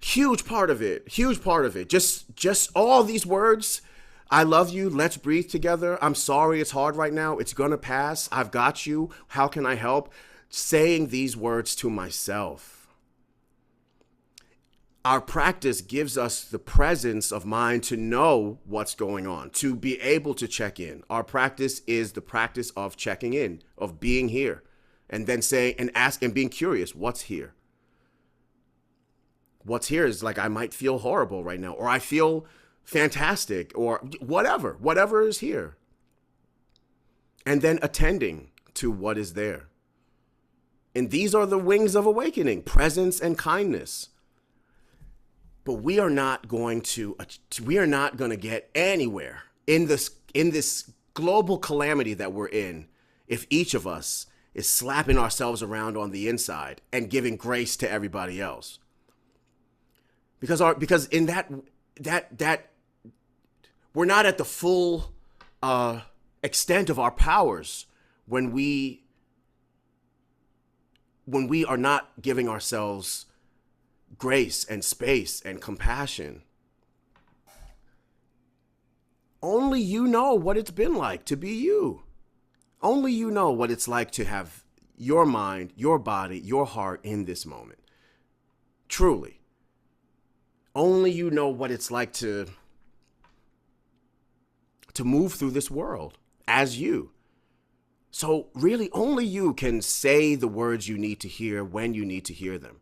Huge part of it. Just all these words. I love you. Let's breathe together. I'm sorry it's hard right now. It's going to pass. I've got you. How can I help? Saying these words to myself. Our practice gives us the presence of mind to know what's going on, to be able to check in. Our practice is the practice of checking in, of being here, and then saying and asking and being curious, what's here? What's here is like, I might feel horrible right now, or I feel fantastic, or whatever is here. And then attending to what is there. And these are the wings of awakening, presence and kindness. But we are not going to get anywhere in this global calamity that we're in if each of us is slapping ourselves around on the inside and giving grace to everybody else. Because in that we're not at the full extent of our powers when we are not giving ourselves grace and space and compassion. Only you know what it's been like to be you. Only you know what it's like to have your mind, your body, your heart in this moment. Truly. Only you know what it's like to move through this world as you. So really only you can say the words you need to hear when you need to hear them.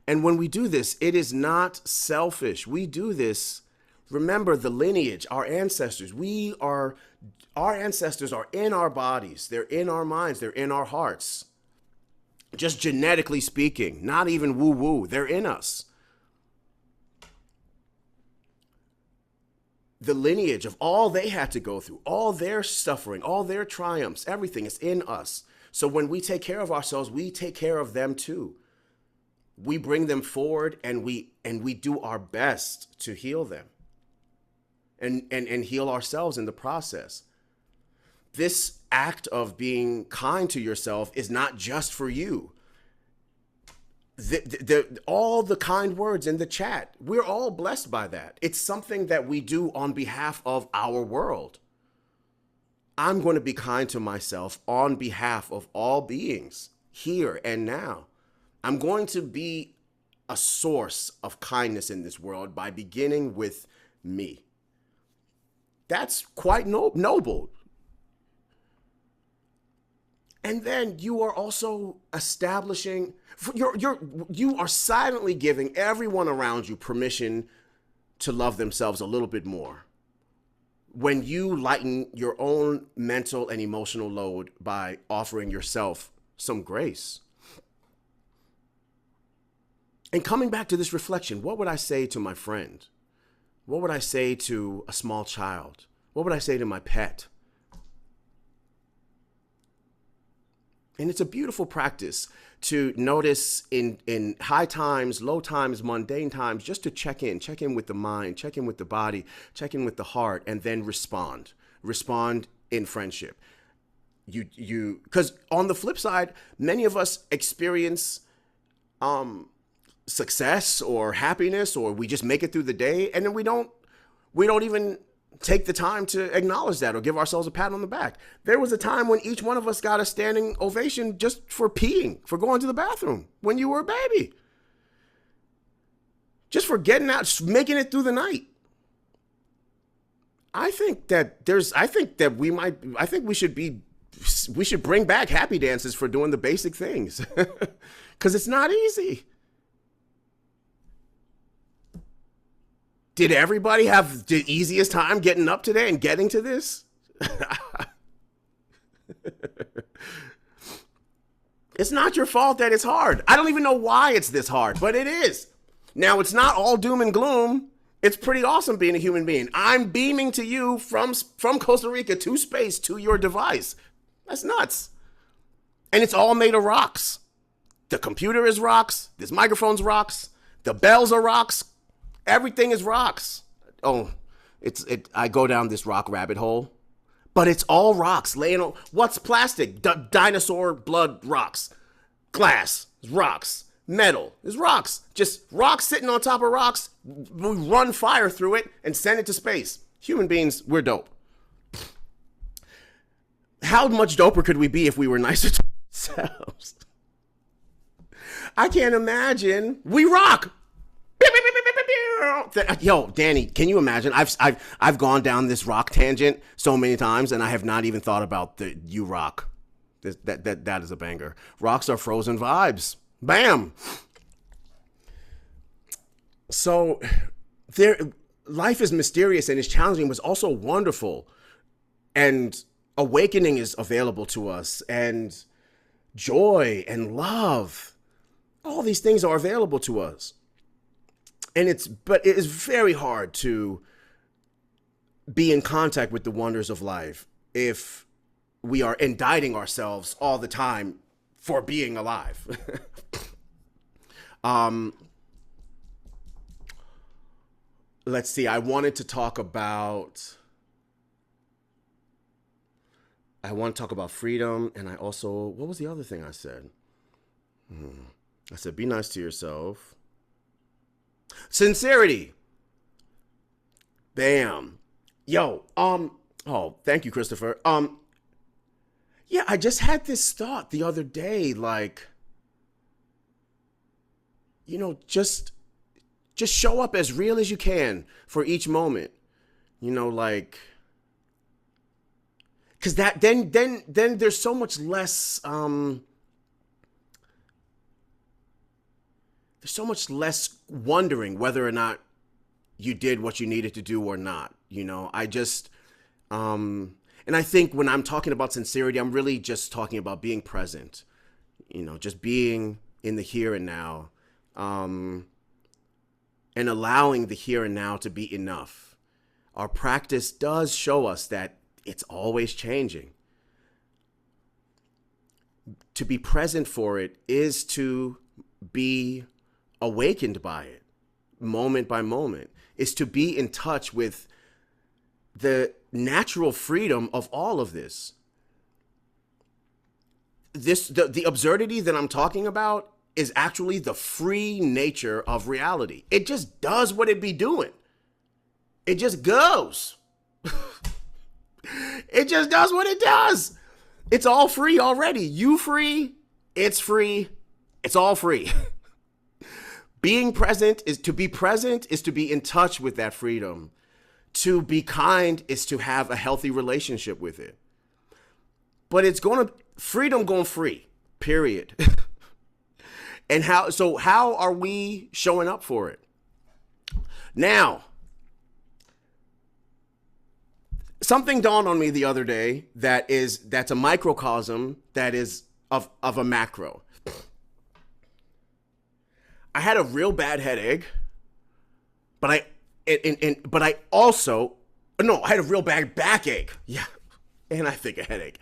And when we do this, it is not selfish. We do this. Remember the lineage, our ancestors. Our ancestors are in our bodies. They're in our minds. They're in our hearts. Just genetically speaking, not even woo-woo. They're in us. The lineage of all they had to go through, all their suffering, all their triumphs, everything is in us. So when we take care of ourselves, we take care of them too. We bring them forward and we do our best to heal them and heal ourselves in the process. This act of being kind to yourself is not just for you. All the kind words in the chat, we're all blessed by that. It's something that we do on behalf of our world. I'm going to be kind to myself on behalf of all beings here and now. I'm going to be a source of kindness in this world by beginning with me. That's quite noble. And then you are also establishing, you are silently giving everyone around you permission to love themselves a little bit more. When you lighten your own mental and emotional load by offering yourself some grace. And coming back to this reflection, what would I say to my friend? What would I say to a small child? What would I say to my pet? And it's a beautiful practice to notice in high times, low times, mundane times, just to check in with the mind, check in with the body, check in with the heart, and then respond in friendship. Because on the flip side, many of us experience success or happiness, or we just make it through the day, and then we don't even take the time to acknowledge that or give ourselves a pat on the back. There was a time when each one of us got a standing ovation just for peeing, for going to the bathroom when you were a baby. Just for getting out, just making it through the night. I think we should bring back happy dances for doing the basic things. Because it's not easy. Did everybody have the easiest time getting up today and getting to this? It's not your fault that it's hard. I don't even know why it's this hard, but it is. Now, it's not all doom and gloom. It's pretty awesome being a human being. I'm beaming to you from Costa Rica to space to your device. That's nuts. And it's all made of rocks. The computer is rocks. This microphone's rocks. The bells are rocks. Everything is rocks. Oh, I go down this rock rabbit hole, but it's all rocks laying on. What's plastic? Dinosaur blood rocks. Glass is rocks. Metal is rocks. Just rocks sitting on top of rocks. We run fire through it and send it to space. Human beings, we're dope. How much doper could we be if we were nicer to ourselves? I can't imagine. We rock. Yo, Danny, can you imagine? I've gone down this rock tangent so many times, and I have not even thought about the you rock. That is a banger. Rocks are frozen vibes. Bam. So life is mysterious and it's challenging, but it's also wonderful. And awakening is available to us, and joy and love. All these things are available to us. But it is very hard to be in contact with the wonders of life if we are indicting ourselves all the time for being alive. Let's see. I wanted to talk about freedom, and I also, what was the other thing I said? I said, be nice to yourself. Sincerity. Bam. Yo, oh, thank you, Christopher. Yeah, I just had this thought the other day, like, just show up as real as you can for each moment. Like, because that then there's so much less there's so much less wondering whether or not you did what you needed to do or not. You know, I just, and I think when I'm talking about sincerity, I'm really just talking about being present, you know, just being in the here and now, and allowing the here and now to be enough. Our practice does show us that it's always changing. To be present for it is to be awakened by it, moment by moment, is to be in touch with the natural freedom of all of this. The absurdity that I'm talking about is actually the free nature of reality. It just does what it be doing. It just goes. It just does what it does. It's all free already. You free, it's all free. Being present is to be in touch with that freedom. To be kind is to have a healthy relationship with it. But freedom going free, period. And how are we showing up for it? Now, something dawned on me the other day that's a microcosm that is of a macro. I had a real bad headache, but I had a real bad backache. Yeah, and I think a headache.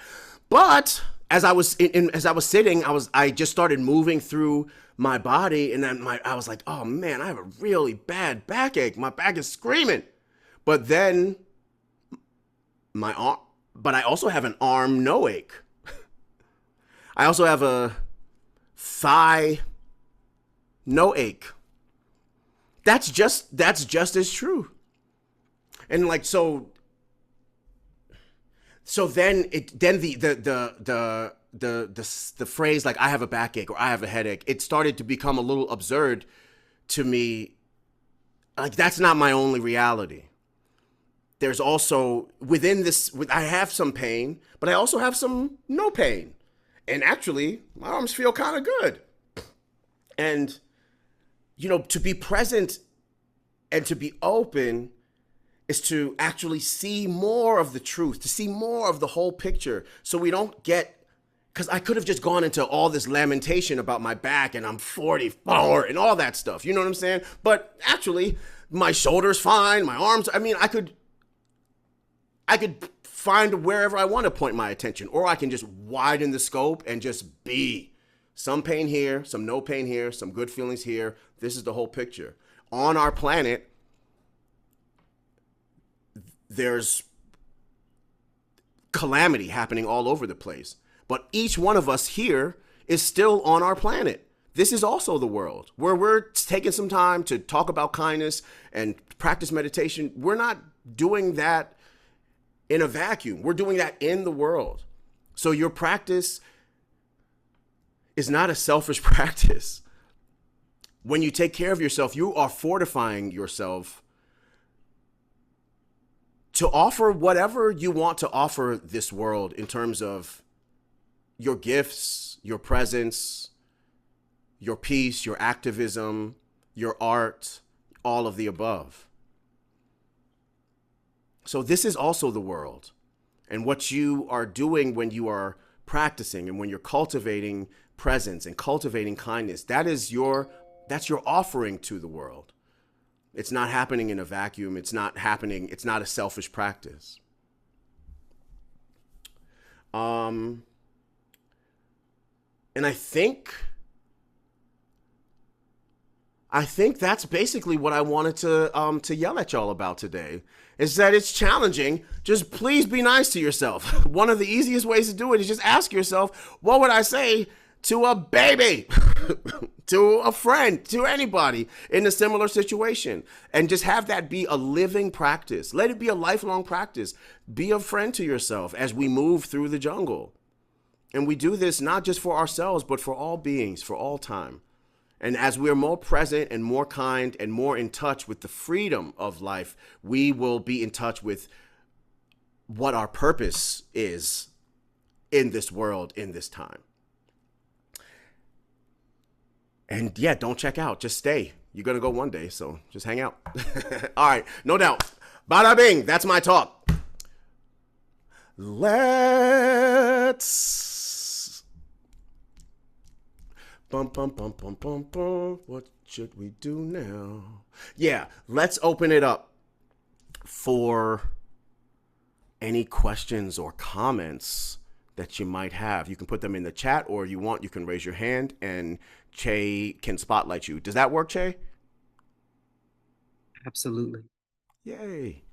But as I was sitting, I just started moving through my body, and then I was like, oh man, I have a really bad backache. My back is screaming. But then but I also have an arm no ache. I also have a thigh no ache. That's just as true. And like so then the phrase like I have a backache or I have a headache, it started to become a little absurd to me. Like that's not my only reality. There's also within this, I have some pain, but I also have some no pain. And actually, my arms feel kind of good. And, you know, to be present and to be open is to actually see more of the truth, to see more of the whole picture. So we don't because I could have just gone into all this lamentation about my back and I'm 44 and all that stuff. You know what I'm saying? But actually, my shoulder's fine, my arms, I mean, I could find wherever I want to point my attention, or I can just widen the scope and just be. Some pain here, some no pain here, some good feelings here. This is the whole picture. On our planet, there's calamity happening all over the place. But each one of us here is still on our planet. This is also the world where we're taking some time to talk about kindness and practice meditation. We're not doing that in a vacuum. We're doing that in the world. So your practice is not a selfish practice. When you take care of yourself, you are fortifying yourself to offer whatever you want to offer this world in terms of your gifts, your presence, your peace, your activism, your art, all of the above. So this is also the world. And what you are doing when you are practicing and when you're cultivating presence and cultivating kindness, that's your offering to the world. It's not happening in a vacuum. It's not a selfish practice. And I think that's basically what I wanted to yell at y'all about today, is that it's challenging. Just please be nice to yourself. One of the easiest ways to do it is just ask yourself, what would I say to a baby, to a friend, to anybody in a similar situation? And just have that be a living practice. Let it be a lifelong practice. Be a friend to yourself as we move through the jungle. And we do this not just for ourselves, but for all beings, for all time. And as we're more present and more kind and more in touch with the freedom of life, we will be in touch with what our purpose is in this world, in this time. And yeah, don't check out. Just stay. You're going to go one day, so just hang out. All right, no doubt. Bada bing, that's my talk. Let's... Bum, bum, bum, bum, bum, bum. What should we do now? Yeah, let's open it up for any questions or comments that you might have. You can put them in the chat, or you want, you can raise your hand and Che can spotlight you. Does that work, Che? Absolutely. Yay.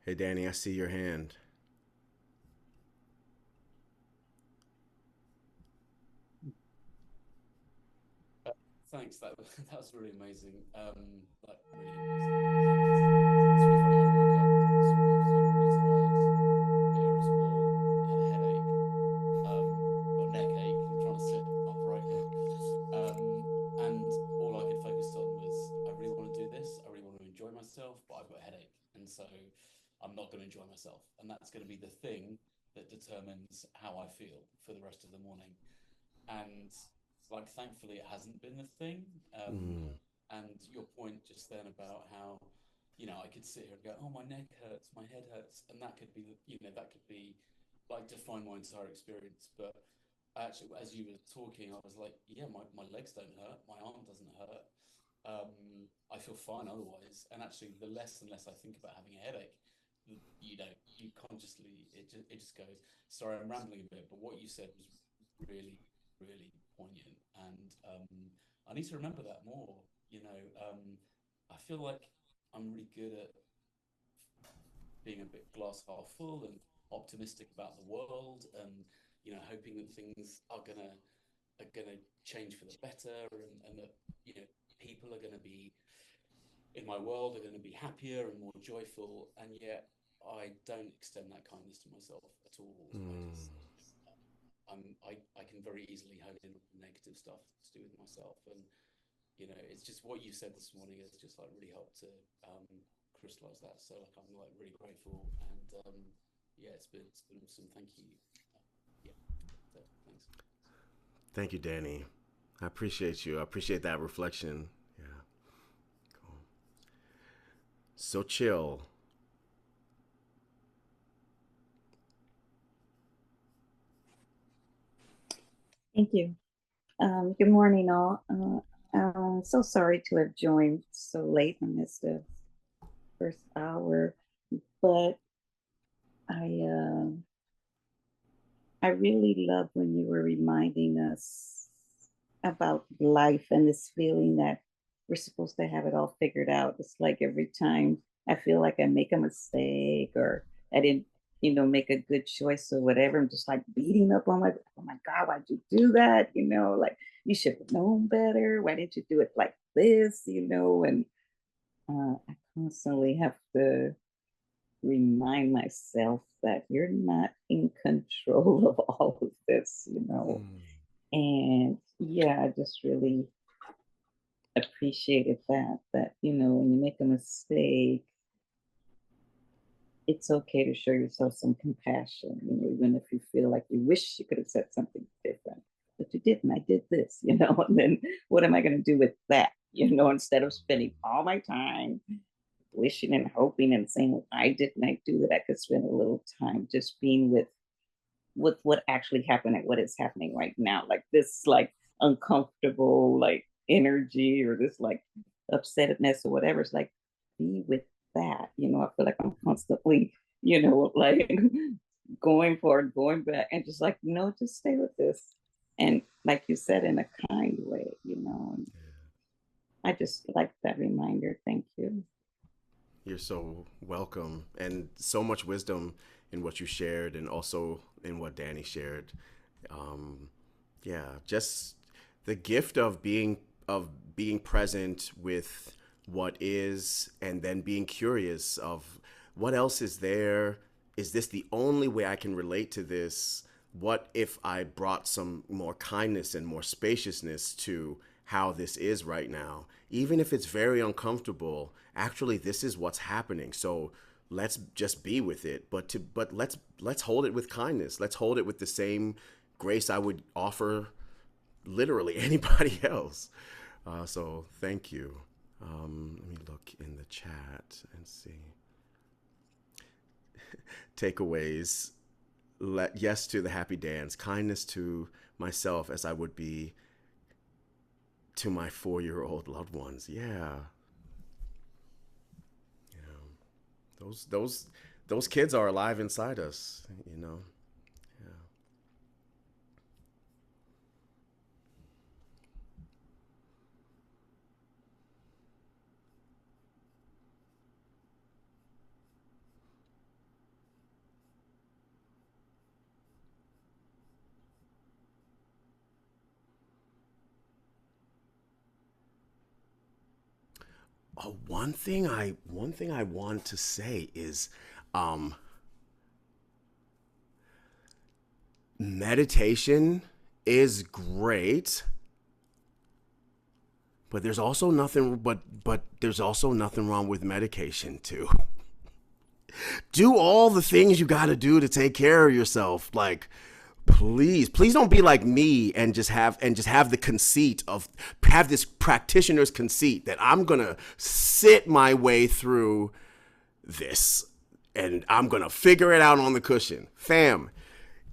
Hey, Danny, I see your hand. Thanks. That was really amazing. Like really amazing. It's really funny. I woke up this morning feeling really tired, bit irritable, had a headache, got a neck ache, and trying to sit upright here. And all I could focus on was I really want to do this. I really want to enjoy myself, but I've got a headache, and so I'm not going to enjoy myself, and that's going to be the thing that determines how I feel for the rest of the morning. And like, thankfully, it hasn't been the thing. And your point just then about how, I could sit here and go, oh, my neck hurts, my head hurts, and that could be, that could be like define my entire experience. But actually, as you were talking, I was like, yeah, my legs don't hurt, my arm doesn't hurt. I feel fine otherwise. And actually, the less and less I think about having a headache, you consciously, it just goes. Sorry, I'm rambling a bit, but what you said was really, really poignant, and I need to remember that more. I feel like I'm really good at being a bit glass half full and optimistic about the world, and hoping that things are gonna change for the better, and that people are gonna be in my world, are going to be happier and more joyful, and yet I don't extend that kindness to myself at all. I can very easily hone in on negative stuff to do with myself, and it's just what you said this morning has just like really helped to crystallize that. So like I'm like really grateful, and yeah, it's been awesome. Thank you. Yeah, so, thanks. Thank you, Danny. I appreciate you. I appreciate that reflection. Yeah. Cool. So chill. Thank you. Good morning, all. I'm so sorry to have joined so late. I missed the first hour, but I really love when you were reminding us about life and this feeling that we're supposed to have it all figured out. It's like every time I feel like I make a mistake or I didn't, make a good choice or whatever, I'm just like beating up on oh my God, why'd you do that? Like you should have known better. Why didn't you do it like this? And I constantly have to remind myself that you're not in control of all of this. And yeah, I just really appreciated that when you make a mistake, it's okay to show yourself some compassion, even if you feel like you wish you could have said something different, but you didn't. I did this, and then what am I going to do with that? Instead of spending all my time wishing and hoping and saying, well, I didn't, I do that, I could spend a little time just being with what actually happened and what is happening right now, like this like uncomfortable like energy or this like upsetness or whatever. It's like be with that. I feel like I'm constantly like going forward, going back, and just like just stay with this, and like you said, in a kind way. And I just like that reminder. Thank you. You're so welcome, and so much wisdom in what you shared and also in what Danny shared. Yeah, just the gift of being present with what is, and then being curious of what else is there. Is this the only way I can relate to this? What if I brought some more kindness and more spaciousness to how this is right now? Even if it's very uncomfortable, actually this is what's happening. So let's just be with it, but let's hold it with kindness. Let's hold it with the same grace I would offer literally anybody else. So thank you. Let me look in the chat and see. Takeaways. Yes to the happy dance. Kindness to myself as I would be to my 4-year-old loved ones. Yeah. Yeah. Those kids are alive inside us, you know. Yeah. Oh, one thing I want to say is meditation is great, but there's also nothing there's also nothing wrong with medication too. Do all the things you got to do to take care of yourself. Like, please don't be like me and just have the conceit of, have this practitioner's conceit that I'm gonna sit my way through this and I'm gonna figure it out on the cushion. Fam,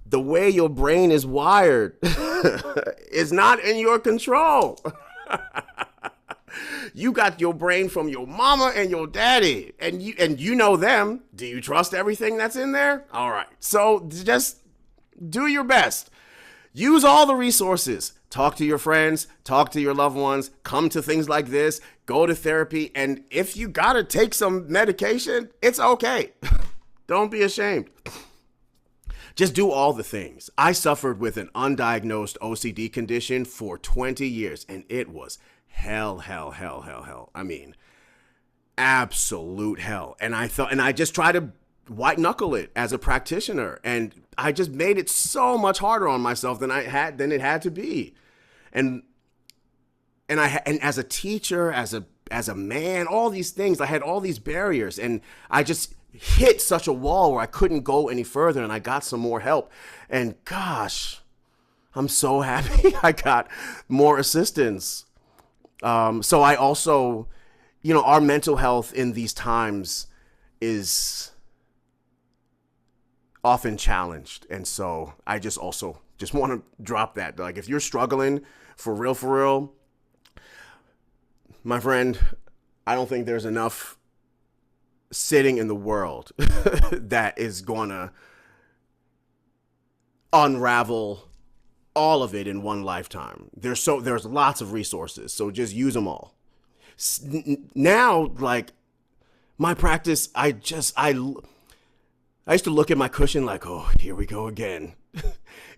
the way your brain is wired is not in your control. You got your brain from your mama and your daddy, and you know them. Do you trust everything that's in there? All right. So just do your best. Use all the resources. Talk to your friends, talk to your loved ones, come to things like this, go to therapy, and if you got to take some medication, it's okay. Don't be ashamed. Just do all the things. I suffered with an undiagnosed OCD condition for 20 years, and it was hell. I mean, absolute hell. And I just tried to white knuckle it as a practitioner, and I just made it so much harder on myself than it had to be. And as a teacher, as a man, all these things, I had all these barriers, and I just hit such a wall where I couldn't go any further, and I got some more help. And gosh, I'm so happy I got more assistance. So I also, our mental health in these times is often challenged. And so I just want to drop that. Like, if you're struggling for real, my friend, I don't think there's enough sitting in the world that is going to unravel all of it in one lifetime. There's lots of resources, so just use them all. Now, like, my practice, I used to look at my cushion like, oh, here we go again.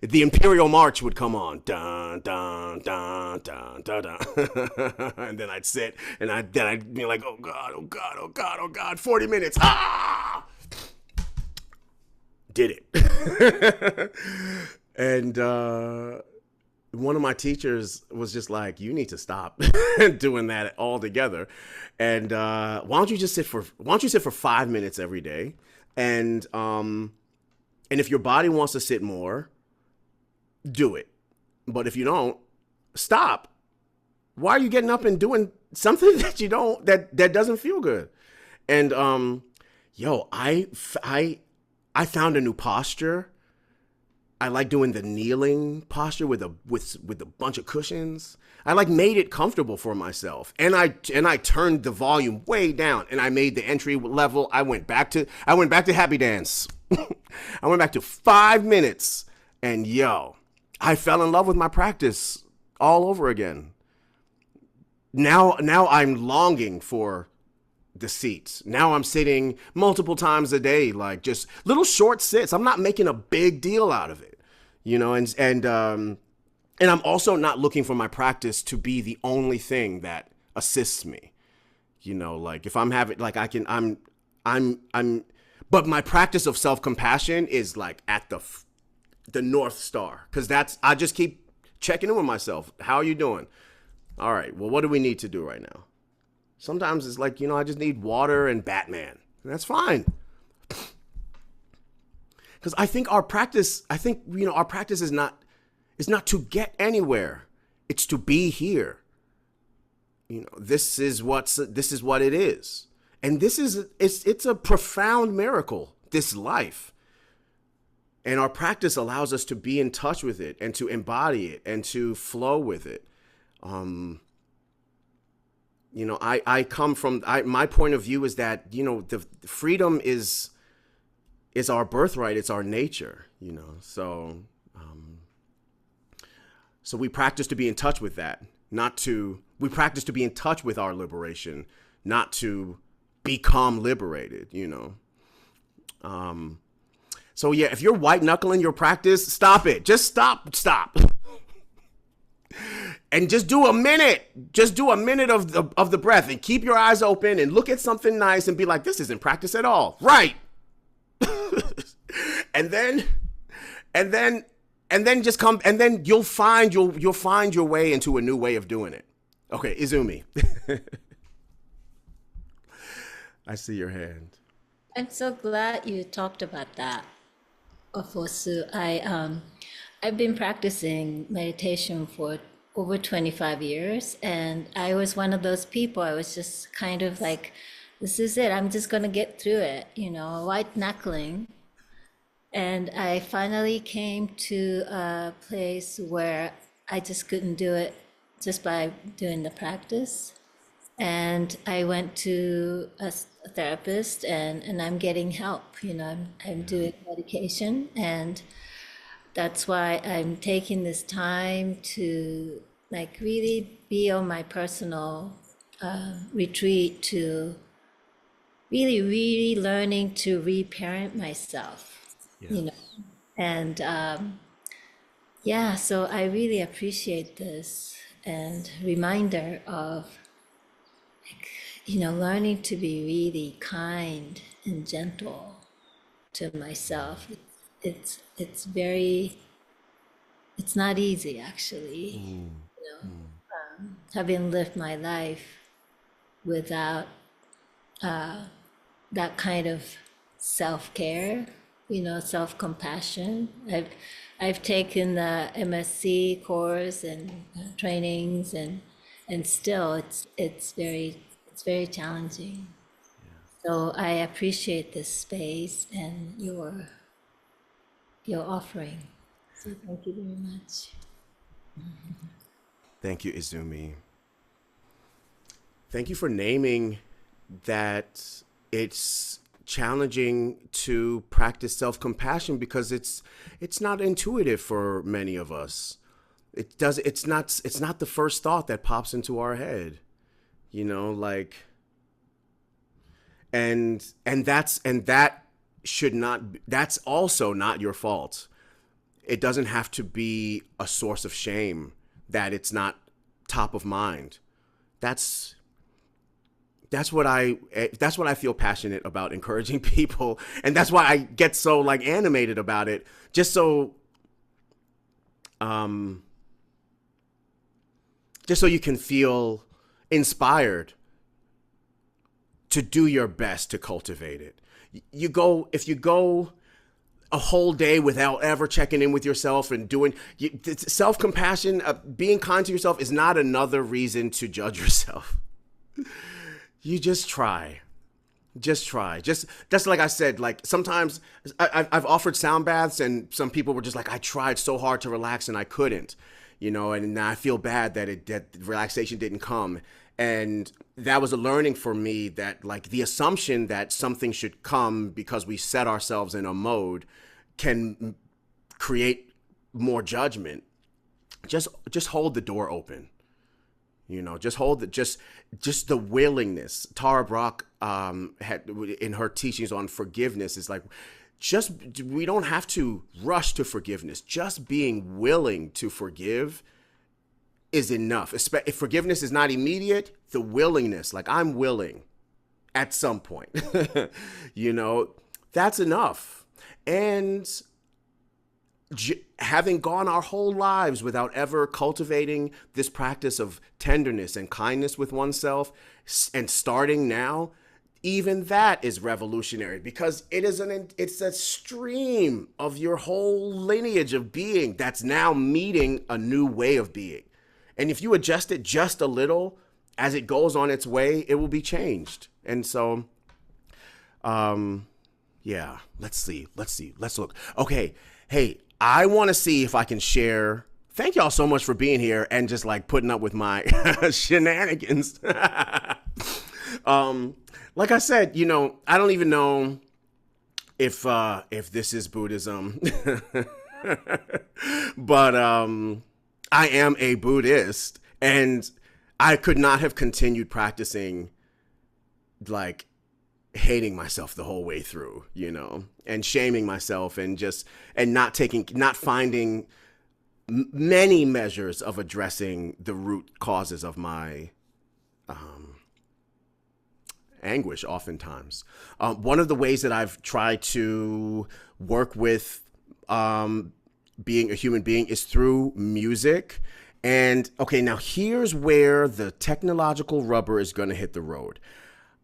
The Imperial March would come on, dun dun dun dun dun dun, and then I'd sit, and then I'd be like, oh God, 40 minutes, did it. And one of my teachers was just like, you need to stop doing that altogether. And why don't you sit for 5 minutes every day? And if your body wants to sit more, do it. But if you don't, stop. Why are you getting up and doing something that you don't, that doesn't feel good? And I found a new posture. I like doing the kneeling posture with a bunch of cushions. I made it comfortable for myself, and I turned the volume way down, and I made the entry level. I went back to happy dance. I went back to 5 minutes, and I fell in love with my practice all over again. Now I'm longing for the seats. Now I'm sitting multiple times a day, like just little short sits. I'm not making a big deal out of it. you know, and I'm also not looking for my practice to be the only thing that assists me. You know, like if I'm having, like I can, I'm, but my practice of self-compassion is like at the North Star. Cause I just keep checking in with myself. How are you doing? All right. Well, what do we need to do right now? Sometimes it's like, you know, I just need water and Batman. And that's fine. Cause I think our practice is not to get anywhere. It's to be here. You know, this is what it is. And it's a profound miracle, this life. And our practice allows us to be in touch with it and to embody it and to flow with it. You know, I come from, my point of view is that, you know, the freedom is our birthright. It's our nature, you know. So we practice to be in touch with that, we practice to be in touch with our liberation, not to become liberated, you know. So yeah, if you're white knuckling your practice, stop it. Just stop. And just do a minute. Just do a minute of the breath and keep your eyes open and look at something nice and be like, this isn't practice at all. Right. and then just come, and then you'll find your way into a new way of doing it. Okay, Izumi. I see your hand. I'm so glad you talked about that, Ofosu. I've been practicing meditation for over 25 years, and I was one of those people. I was just kind of like, this is it. I'm just gonna get through it, you know, white knuckling. And I finally came to a place where I just couldn't do it just by doing the practice. And I went to a therapist, and I'm getting help. You know, I'm doing medication, and that's why I'm taking this time to like really be on my personal retreat, to really learning to reparent myself. Yes. You know, and yeah, so I really appreciate this and reminder of, you know, learning to be really kind and gentle to myself. It's not easy, actually. You know, having lived my life without that kind of self-care, you know, self-compassion. I've taken the MSc course and trainings, and still it's very challenging. So I appreciate this space and your offering. So thank you very much. Thank you, Izumi. Thank you for naming that it's challenging to practice self-compassion, because it's not intuitive for many of us. It's not the first thought that pops into our head, you know, like, and that should not, that's also not your fault. It doesn't have to be a source of shame that it's not top of mind. That's what I feel passionate about encouraging people, and that's why I get so like animated about it. Just so you can feel inspired to do your best to cultivate it. If you go a whole day without ever checking in with yourself and doing self-compassion, being kind to yourself is not another reason to judge yourself. You just try. Just that's like I said, like sometimes I've offered sound baths, and some people were just like, I tried so hard to relax and I couldn't, you know, and now I feel bad that relaxation didn't come. And that was a learning for me, that like the assumption that something should come because we set ourselves in a mode can create more judgment. Just hold the door open. You know, just the willingness. Tara Brach had in her teachings on forgiveness is like, we don't have to rush to forgiveness. Just being willing to forgive is enough. If forgiveness is not immediate, the willingness, like I'm willing at some point, that's enough. And having gone our whole lives without ever cultivating this practice of tenderness and kindness with oneself, and starting now, even that is revolutionary, because it's a stream of your whole lineage of being that's now meeting a new way of being. And if you adjust it just a little as it goes on its way, it will be changed. And so, yeah, let's look. Okay. Hey, I want to see if I can share. Thank y'all so much for being here and just like putting up with my shenanigans. Like I said, I don't even know if this is Buddhism, but I am a Buddhist, and I could not have continued practicing like hating myself the whole way through, and shaming myself and not finding many measures of addressing the root causes of my anguish oftentimes. One of the ways that I've tried to work with being a human being is through music. And okay, now here's where the technological rubber is going to hit the road.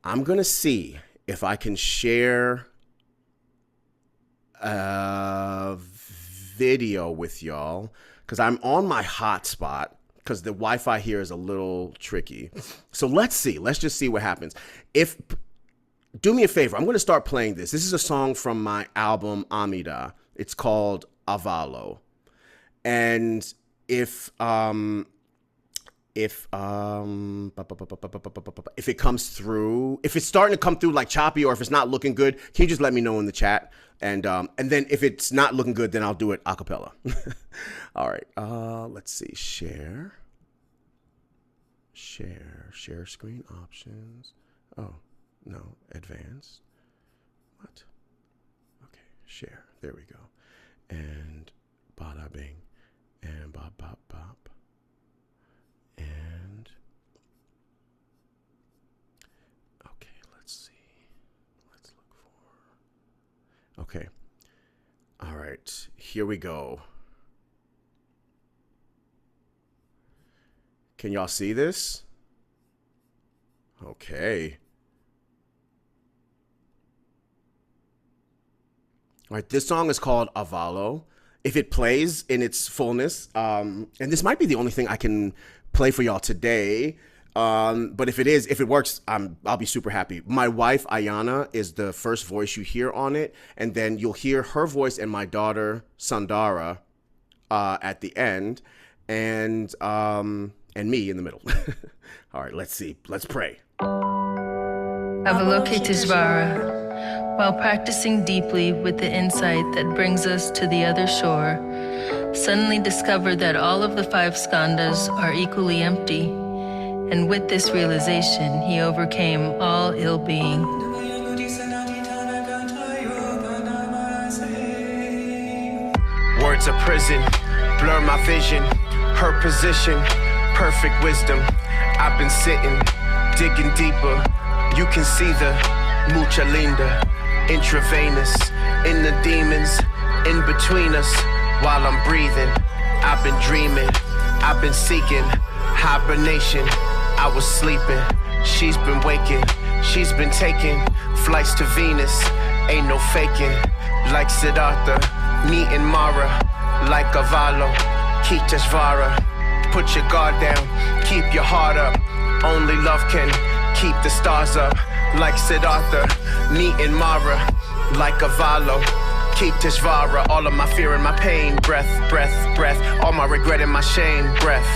I'm going to see if I can share a video with y'all, because I'm on my hotspot, because the Wi-Fi here is a little tricky. So let's see. Let's just see what happens. Do me a favor. I'm going to start playing this. This is a song from my album Amida. It's called Avalo. And if it comes through, if it's starting to come through like choppy, or if it's not looking good, can you just let me know in the chat? And then if it's not looking good, then I'll do it a cappella. All right. Let's see. Share screen options. Oh, no. Advanced. What? Okay. Share. There we go. And bada bing. And bop bop bop. And okay, let's see. Let's look for. Okay. All right. Here we go. Can y'all see this? Okay. All right, this song is called Avalo. If it plays in its fullness, and this might be the only thing I can play for y'all today, but if it works, I'll be super happy. My wife, Ayana, is the first voice you hear on it, and then you'll hear her voice and my daughter, Sandara, at the end, and me in the middle. All right, let's see. Let's pray. Avalokiteshvara. While practicing deeply with the insight that brings us to the other shore, suddenly discovered that all of the 5 skandhas are equally empty, and with this realization, he overcame all ill-being. Words of prison, blur my vision, her position, perfect wisdom. I've been sitting, digging deeper. You can see the mucha linda, intravenous, in the demons, in between us, while I'm breathing. I've been dreaming, I've been seeking, hibernation. I was sleeping, she's been waking, she's been taking flights to Venus, ain't no faking. Like Siddhartha, me and Mara, like Avalo, Kiteshvara. Put your guard down, keep your heart up, only love can keep the stars up. Like Siddhartha, me and Mara, like Avalo, Kiteshvara. All of my fear and my pain, breath, breath, breath. All my regret and my shame, breath.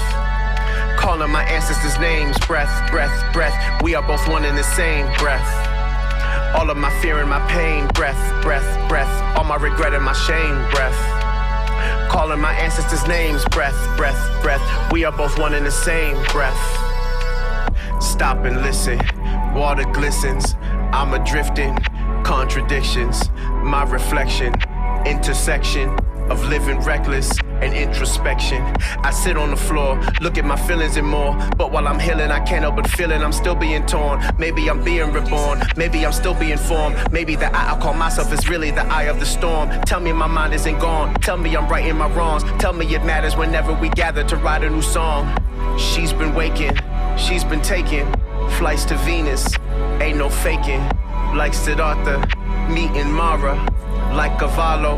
Calling my ancestors' names, breath, breath, breath. We are both one in the same breath. All of my fear and my pain, breath, breath, breath. All my regret and my shame, breath. Calling my ancestors' names, breath, breath, breath. We are both one in the same breath. Stop and listen, water glistens, I'm a drifting, Contradictions, my reflection, intersection of living reckless and introspection. I sit on the floor, look at my feelings and more. But while I'm healing, I can't help but feeling I'm still being torn. Maybe I'm being reborn, maybe I'm still being formed. Maybe the I call myself is really the eye of the storm. Tell me my mind isn't gone, tell me I'm righting my wrongs. Tell me it matters whenever we gather to write a new song. She's been waking, she's been taking flights to Venus, ain't no faking. Like Siddhartha, meeting Mara, like Cavallo,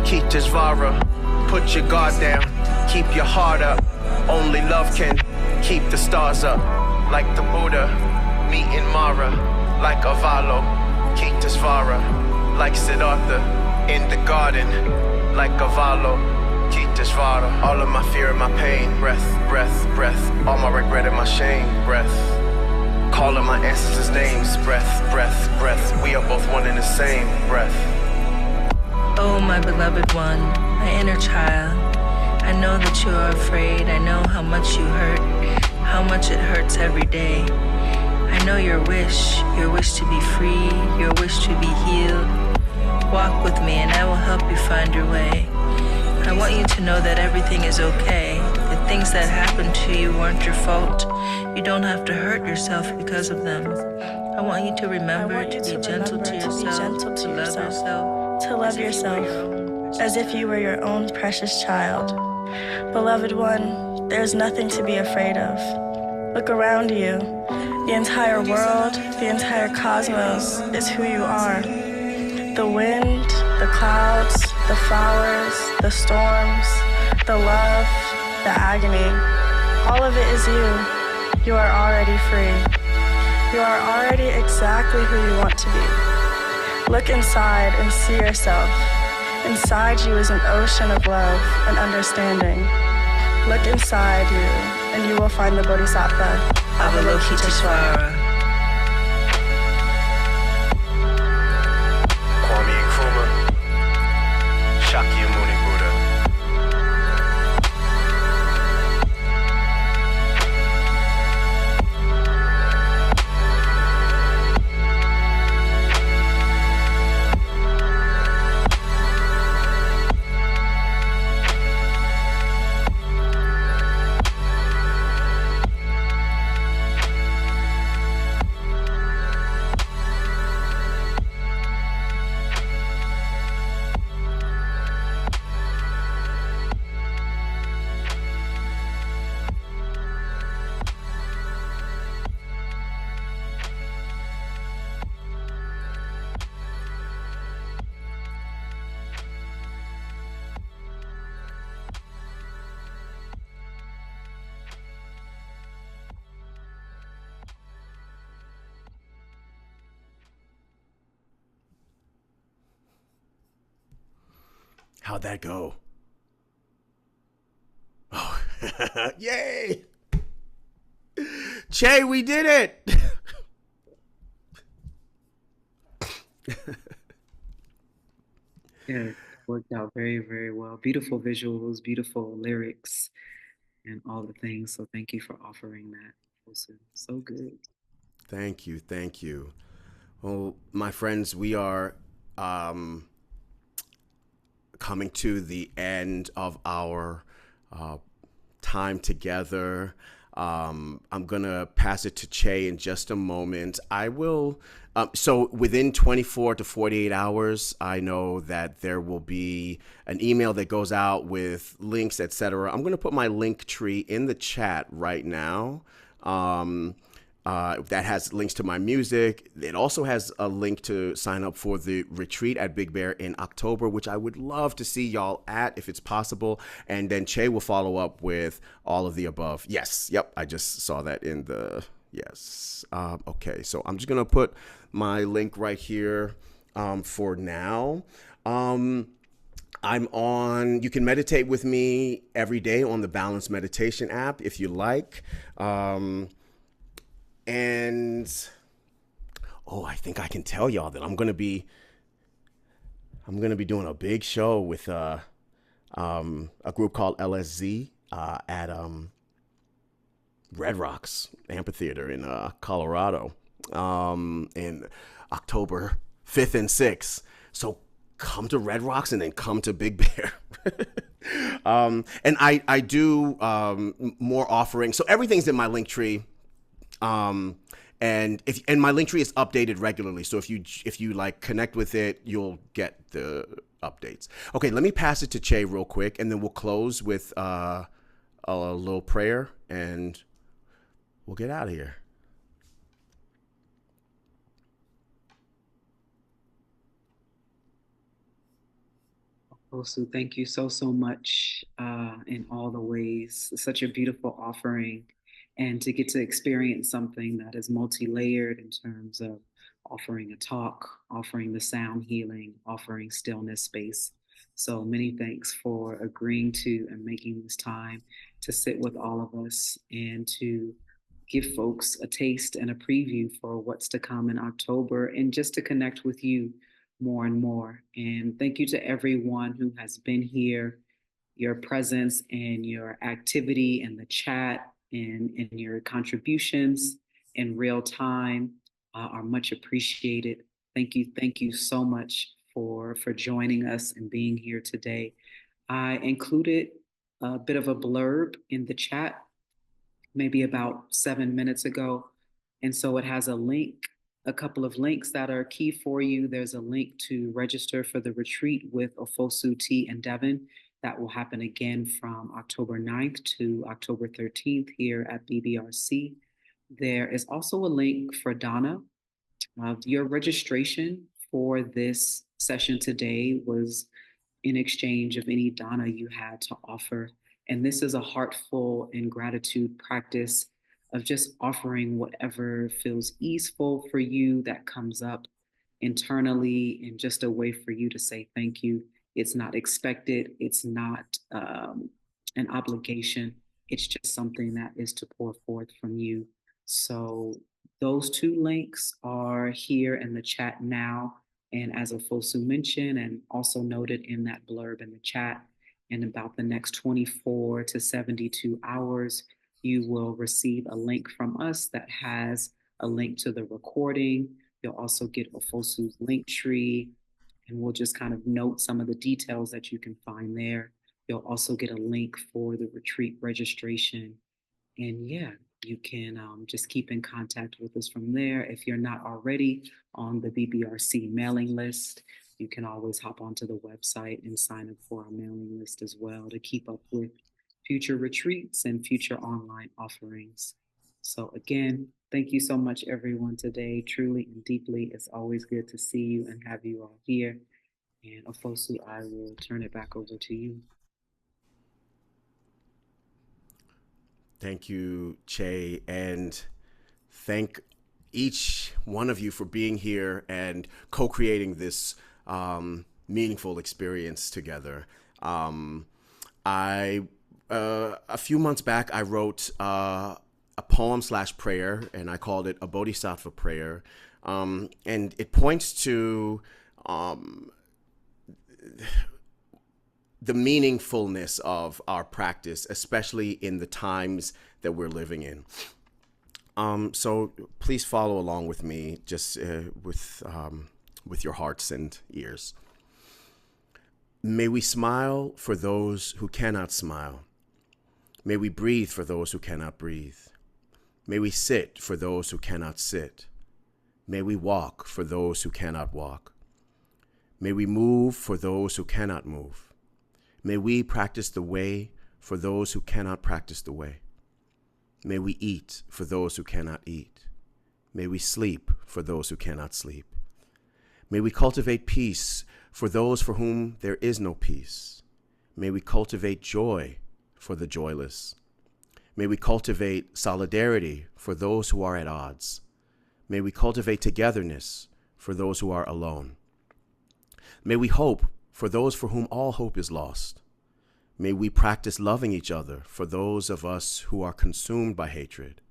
Kiteshvara. Put your guard down, keep your heart up. Only love can keep the stars up. Like the Buddha, meeting Mara, like Cavallo, Kiteshvara. Like Siddhartha, in the garden, like Cavallo, Kiteshvara. All of my fear and my pain, breath, breath, breath. All my regret and my shame, breath. Calling my ancestors' names, breath, breath, breath. We are both one and the same, breath. Oh, my beloved one, my inner child, I know that you are afraid. I know how much you hurt, how much it hurts every day. I know your wish to be free, your wish to be healed. Walk with me and I will help you find your way. I want you to know that everything is okay. The things that happened to you weren't your fault. You don't have to hurt yourself because of them. I want you to remember to be gentle to yourself, to love yourself, to love yourself as if you were your own precious child. Beloved one, there's nothing to be afraid of. Look around you. The entire world, the entire cosmos is who you are. The wind, the clouds, the flowers, the storms, the love, the agony, all of it is you. You are already free. You are already exactly who you want to be. Look inside and see yourself. Inside you is an ocean of love and understanding. Look inside you, and you will find the Bodhisattva, Avalokiteshvara. Kwame Nkrumah, Shakyamuni Buddha. How'd that go? Oh, yay! Che, we did it! Yeah, it worked out very, very well. Beautiful visuals, beautiful lyrics, and all the things. So thank you for offering that. Ofosu. So good. Thank you, thank you. Well, my friends, we are coming to the end of our time together. I'm gonna pass it to Che in just a moment. I will, so within 24 to 48 hours, I know that there will be an email that goes out with links, etc. I'm gonna put my link tree in the chat right now. That has links to my music. It also has a link to sign up for the retreat at Big Bear in October, which I would love to see y'all at if it's possible. And then Che will follow up with all of the above. Yes. Yep. I just saw that in the, yes. Okay. So I'm just going to put my link right here for now. I'm on, you can meditate with me every day on the Balance Meditation app if you like. And I think I can tell y'all that I'm gonna be doing a big show with a group called LSZ at Red Rocks Amphitheater in Colorado in October 5th and 6th. So come to Red Rocks and then come to Big Bear. And I do more offerings. So everything's in my link tree. And my link tree is updated regularly. So if you like connect with it, you'll get the updates. Okay, let me pass it to Che real quick, and then we'll close with a little prayer, and we'll get out of here. Ofosu, thank you so much in all the ways. It's such a beautiful offering, and to get to experience something that is multi-layered in terms of offering a talk, offering the sound healing, offering stillness space. So many thanks for agreeing to and making this time to sit with all of us and to give folks a taste and a preview for what's to come in October, and just to connect with you more and more. And thank you to everyone who has been here. Your presence and your activity in the chat and your contributions in real time are much appreciated. Thank you so much for joining us and being here today. I included a bit of a blurb in the chat maybe about 7 minutes ago. And so it has a couple of links that are key for you. There's a link to register for the retreat with Ofosu T and Devin. That will happen again from October 9th to October 13th here at BBRC. There is also a link for Donna. Your registration for this session today was in exchange of any Dana you had to offer. And this is a heartful and gratitude practice of just offering whatever feels easeful for you that comes up internally, and just a way for you to say thank you. It's not expected. It's not an obligation. It's just something that is to pour forth from you. So those two links are here in the chat now. And as Ofosu mentioned, and also noted in that blurb in the chat, in about the next 24 to 72 hours, you will receive a link from us that has a link to the recording. You'll also get Ofosu's link tree, and we'll just kind of note some of the details that you can find there. You'll also get a link for the retreat registration. And yeah, you can just keep in contact with us from there. If you're not already on the BBRC mailing list, you can always hop onto the website and sign up for our mailing list as well to keep up with future retreats and future online offerings. So again, thank you so much, everyone, today. Truly and deeply, it's always good to see you and have you all here. And Ofosu, I will turn it back over to you. Thank you, Che, and thank each one of you for being here and co-creating this meaningful experience together. A few months back, I wrote a poem/prayer, and I called it a Bodhisattva prayer, and it points to the meaningfulness of our practice, especially in the times that we're living in. So please follow along with me, just with your hearts and ears. May we smile for those who cannot smile. May we breathe for those who cannot breathe. May we sit for those who cannot sit. May we walk for those who cannot walk. May we move for those who cannot move. May we practice the way for those who cannot practice the way. May we eat for those who cannot eat. May we sleep for those who cannot sleep. May we cultivate peace for those for whom there is no peace. May we cultivate joy for the joyless. May we cultivate solidarity for those who are at odds. May we cultivate togetherness for those who are alone. May we hope for those for whom all hope is lost. May we practice loving each other for those of us who are consumed by hatred.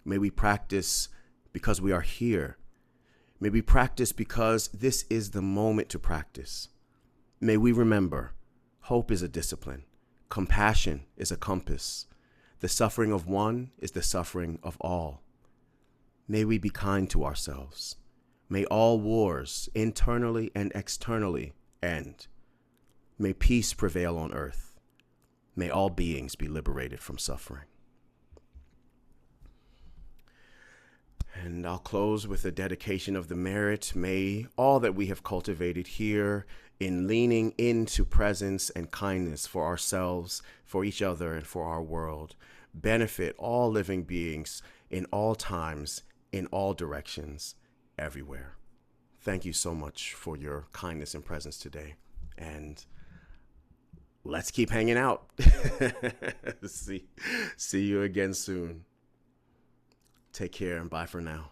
May we practice because we are here. May we practice because this is the moment to practice. May we remember, hope is a discipline. Compassion is a compass. The suffering of one is the suffering of all. May we be kind to ourselves. May all wars, internally and externally, end. May peace prevail on earth. May all beings be liberated from suffering. And I'll close with a dedication of the merit. May all that we have cultivated here in leaning into presence and kindness for ourselves, for each other, and for our world benefit all living beings in all times, in all directions, everywhere. Thank you so much for your kindness and presence today. And let's keep hanging out. See you again soon. Take care and bye for now.